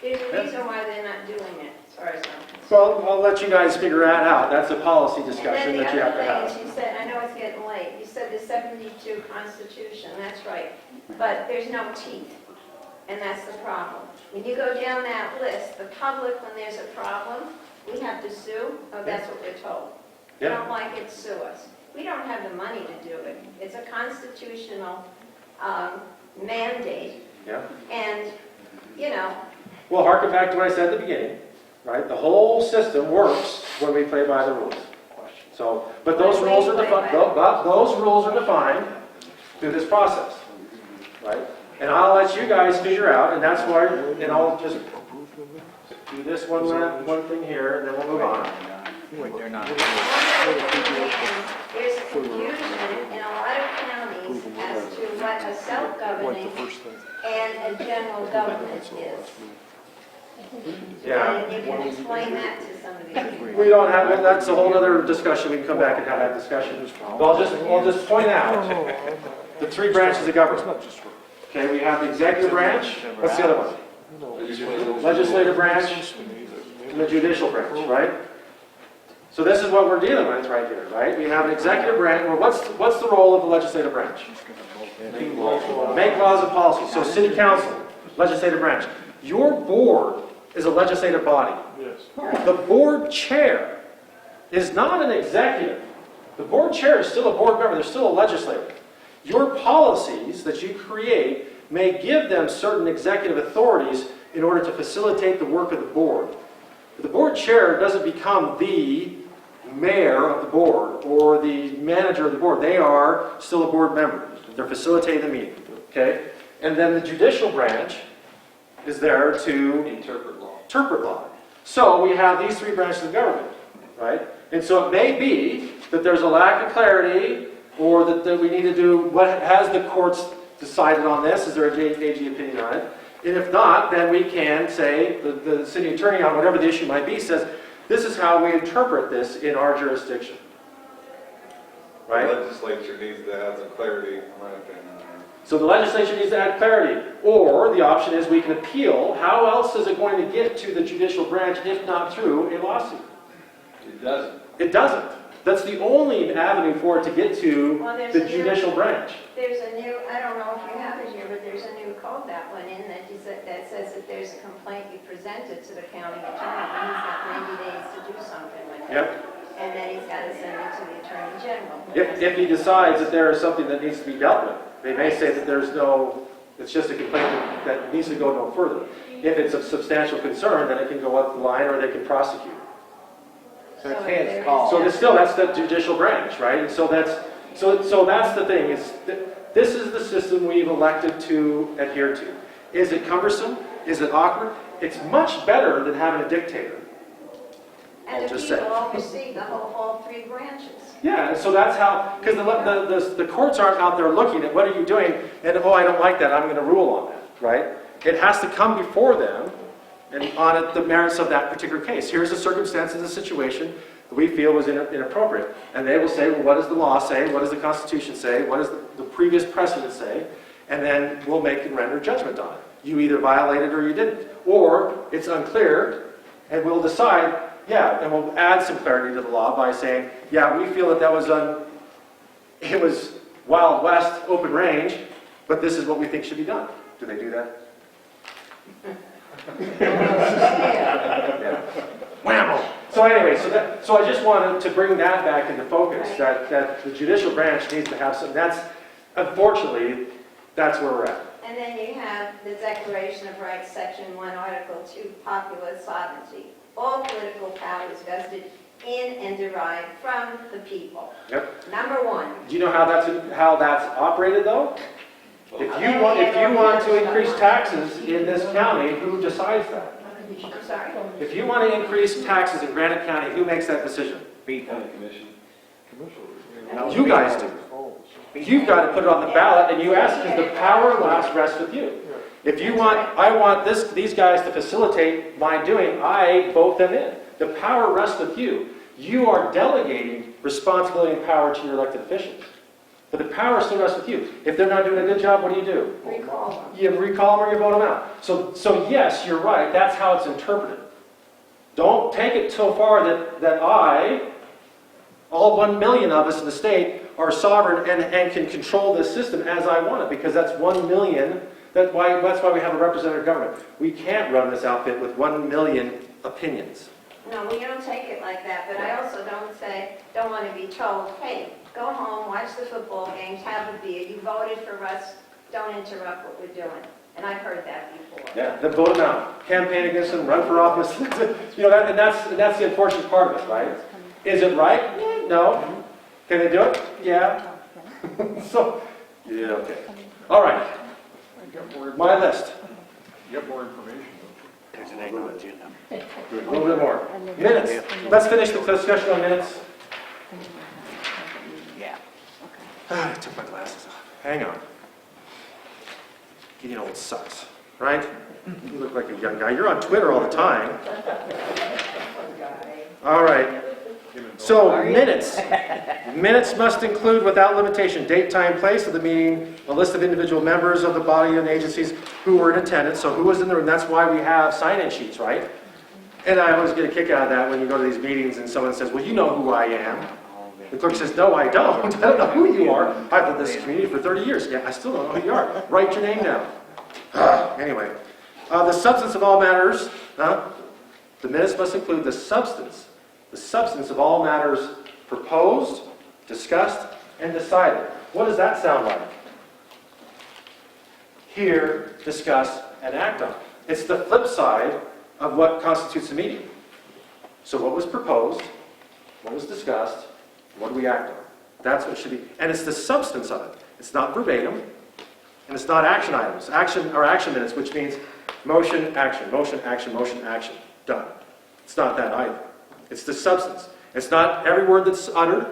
there's a reason why they're not doing it, as far as I'm concerned. Well, I'll let you guys figure that out. That's a policy discussion that you have to And then the other have. thing is you said, I know it's getting late, you said the 72 Constitution, that's right. But there's no teeth, and that's the problem. When you go down that list, the public, when there's a problem, we have to sue, oh, that's what we're told. They don't like it, sue us. We don't have the money to do it. It's a constitutional mandate. Yeah. And, Well, harken back to what I said at the beginning, right? The whole system works when we play by the rules. So, but those rules are defined. Those rules are defined through this process, right? And I'll let you guys figure out, and that's why. And I'll just do this one thing here, and then we'll move on. They're not. there's confusion in a lot of counties as to what a self-governing and a general government is. Yeah. And you can explain that to some of these people. We don't have, that's a whole other discussion, we can come back and have that discussion. But I'll just point out the three branches of government. Okay, we have the executive branch, what's the other one? Legislative branch, and the judicial branch, right? So this is what we're dealing with right here, right? We have an executive branch, well, what's the role of the legislative branch? Make laws and policies. So city council, legislative branch. Your board is a legislative body. Yes. The board chair is not an executive. The board chair is still a board member, they're still a legislator. Your policies that you create may give them certain executive authorities in order to facilitate the work of the board. But the board chair doesn't become the mayor of the board or the manager of the board. They are still a board member. They're facilitating the meeting, okay? And then the judicial branch is there to Interpret law. interpret law. So we have these three branches of government, right? And so it may be that there's a lack of clarity or that we need to do, what has the courts decided on this? Is there a AG opinion on it? And if not, then we can say, the city attorney on whatever the issue might be says, this is how we interpret this in our jurisdiction. The Right? legislature needs to have some clarity, in my opinion. So the legislature needs to add clarity. Or the option is we can appeal. How else is it going to get to the judicial branch if not through a lawsuit? It doesn't. It doesn't. That's the only avenue for it to get to Well, there's the a new- judicial branch. There's a new, I don't know if you have it here, but there's a new code that went in that says that there's a complaint you present it to the county attorney, and he's got 90 days to do something with it. Yep. And then he's got to send it to the attorney general. If he decides that there is something that needs to be dealt with, they may say that there's no, it's just a complaint that needs to go no further. If it's of substantial concern, then it can go up the line or they can prosecute. So it's there his is- call. So it's still, that's the judicial branch, right? And so that's the thing, is this is the system we've elected to adhere to. Is it cumbersome? Is it awkward? It's much better than having a dictator. And the just people saying. oversee all three branches. Yeah, and so that's how, because the courts aren't out there looking at what are you doing, and oh, I don't like that, I'm going to rule on that, right? It has to come before them and on the merits of that particular case. Here's the circumstance of the situation that we feel was inappropriate. And they will say, well, what does the law say? What does the Constitution say? What does the previous precedent say? And then we'll make and render judgment on it. You either violated or you didn't. Or it's unclear, and we'll decide, yeah, and we'll add some clarity to the law by saying, yeah, we feel that was it was Wild West, open range, but this is what we think should be done. Do they do that? Yeah. Whammo! So anyway, so I just wanted to bring that back into focus, that the judicial branch needs to have some, unfortunately, that's where we're at. And then you have the Declaration of Rights, Section 1, Article 2, popular sovereignty. All political power is vested in and derived from the people. Yep. Number one. Do you know how that's operated though? If you want to increase taxes in this county, who decides that? I'm sorry? If you want to increase taxes in Granite County, who makes that decision? County Commission. You guys do. You've got to put it on the ballot and you ask, because the power last rests with you. If you want, I want these guys to facilitate my doing, I vote them in. The power rests with you. You are delegating responsibility and power to your elected officials. But the power still rests with you. If they're not doing a good job, what do? Recall them. You recall them or you vote them out. So yes, you're right. That's how it's interpreted. Don't take it so far that all 1 million of us in the state, are sovereign and can control this system as I want it, because that's 1 million. That's why we have a representative government. We can't run this outfit with 1 million opinions. No, we don't take it like that, but I also don't want to be told, hey, go home, watch the football games, have a beer, you voted for us, don't interrupt what we're doing. And I've heard that before. Yeah, then vote them out. Campaign against them, run for office. That's the unfortunate part of it, right? Is it right? No. Can they do it? Yeah. So, yeah, okay. All right. My list. Get more information. A little bit more. Minutes. Let's finish the discussion on minutes. Yeah. I took my glasses off. Hang on. You know, it sucks, right? You look like a young guy. You're on Twitter all the time. All right. So minutes. Minutes must include without limitation, date, time, place of the meeting, a list of individual members of the body and agencies who were in attendance, so who was in the room. That's why we have sign-in sheets, right? And I always get a kick out of that when you go to these meetings and someone says, well, you know who I am. The clerk says, no, I don't. I don't know who you are. I've lived in this community for 30 years. Yeah, I still don't know who you are. Write your name down. Anyway, the substance of all matters, the minutes must include the substance of all matters proposed, discussed, and decided. What does that sound like? Hear, discuss, and act on. It's the flip side of what constitutes a meeting. So what was proposed, what was discussed, what do we act on? That's what should be, and it's the substance of it. It's not verbatim, and it's not action items. Action minutes, which means motion, action, motion, action, motion, action. Done. It's not that either. It's the substance. It's not every word that's uttered,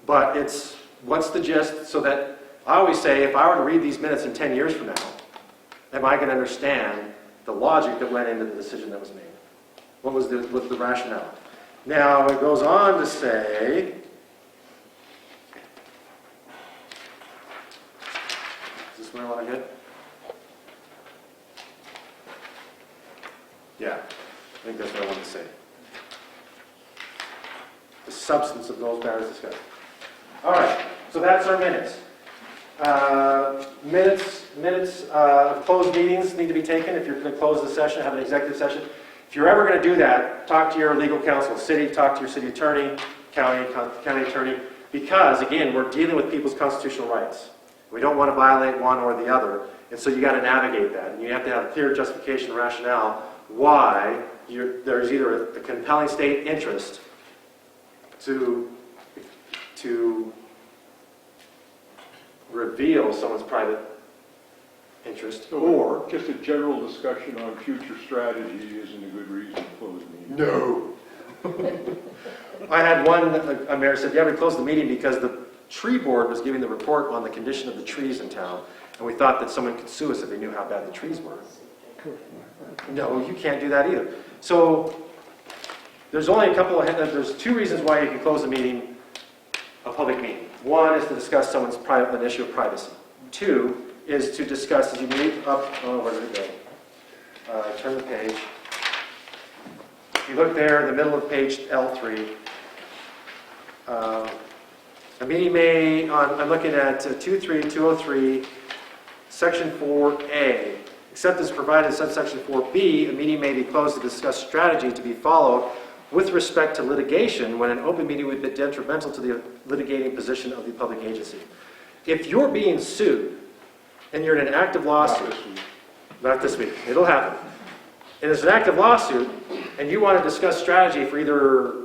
but it's what's the gist, so that I always say, if I were to read these minutes in 10 years from now, am I going to understand the logic that went into the decision that was made? What was the rationale? Now, it goes on to say, is this where I want to get? Yeah, I think that's what I want to say. The substance of those matters discussed. All right, so that's our minutes. Minutes of closed meetings need to be taken. If you're going to close the session, have an executive session. If you're ever going to do that, talk to your legal counsel, city, talk to your city attorney, county attorney, because, again, we're dealing with people's constitutional rights. We don't want to violate one or the other, and so you got to navigate that. And you have to have a clear justification, rationale, why there's either a compelling state interest to reveal someone's private interest, or Just a general discussion on future strategy isn't a good reason to close a meeting. no. I had one, a mayor said, yeah, we closed the meeting because the tree board was giving the report on the condition of the trees in town, and we thought that someone could sue us if they knew how bad the trees were. No, you can't do that either. So there's only there's two reasons why you can close a meeting, a public meeting. One is to discuss someone's an issue of privacy. Two is to discuss, as you move up, where did it go? Turn the page. If you look there in the middle of page L3, a meeting may, I'm looking at 23203, section 4A, except as provided in subsection 4B, a meeting may be closed to discuss strategy to be followed with respect to litigation when an open meeting would be detrimental to the litigating position of the public agency. If you're being sued and you're in an active lawsuit, not this week, it'll happen, and it's an active lawsuit, and you want to discuss strategy for either,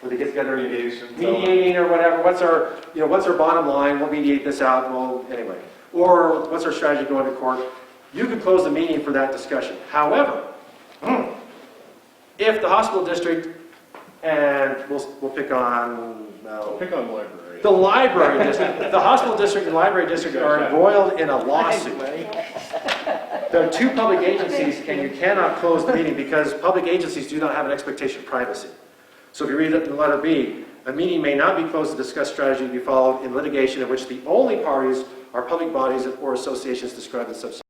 when they get together, mediating or whatever, what's our bottom line, we'll mediate this out, well, anyway. Or what's our strategy going to court? You can close the meeting for that discussion. However, if the hospital district, and we'll pick on... Pick on library. The library district, if the hospital district and library district are embroiled in a lawsuit, there are two public agencies, and you cannot close the meeting because public agencies do not have an expectation of privacy. So if you read it in letter B, a meeting may not be closed to discuss strategy to be followed in litigation in which the only parties are public bodies or associations described in such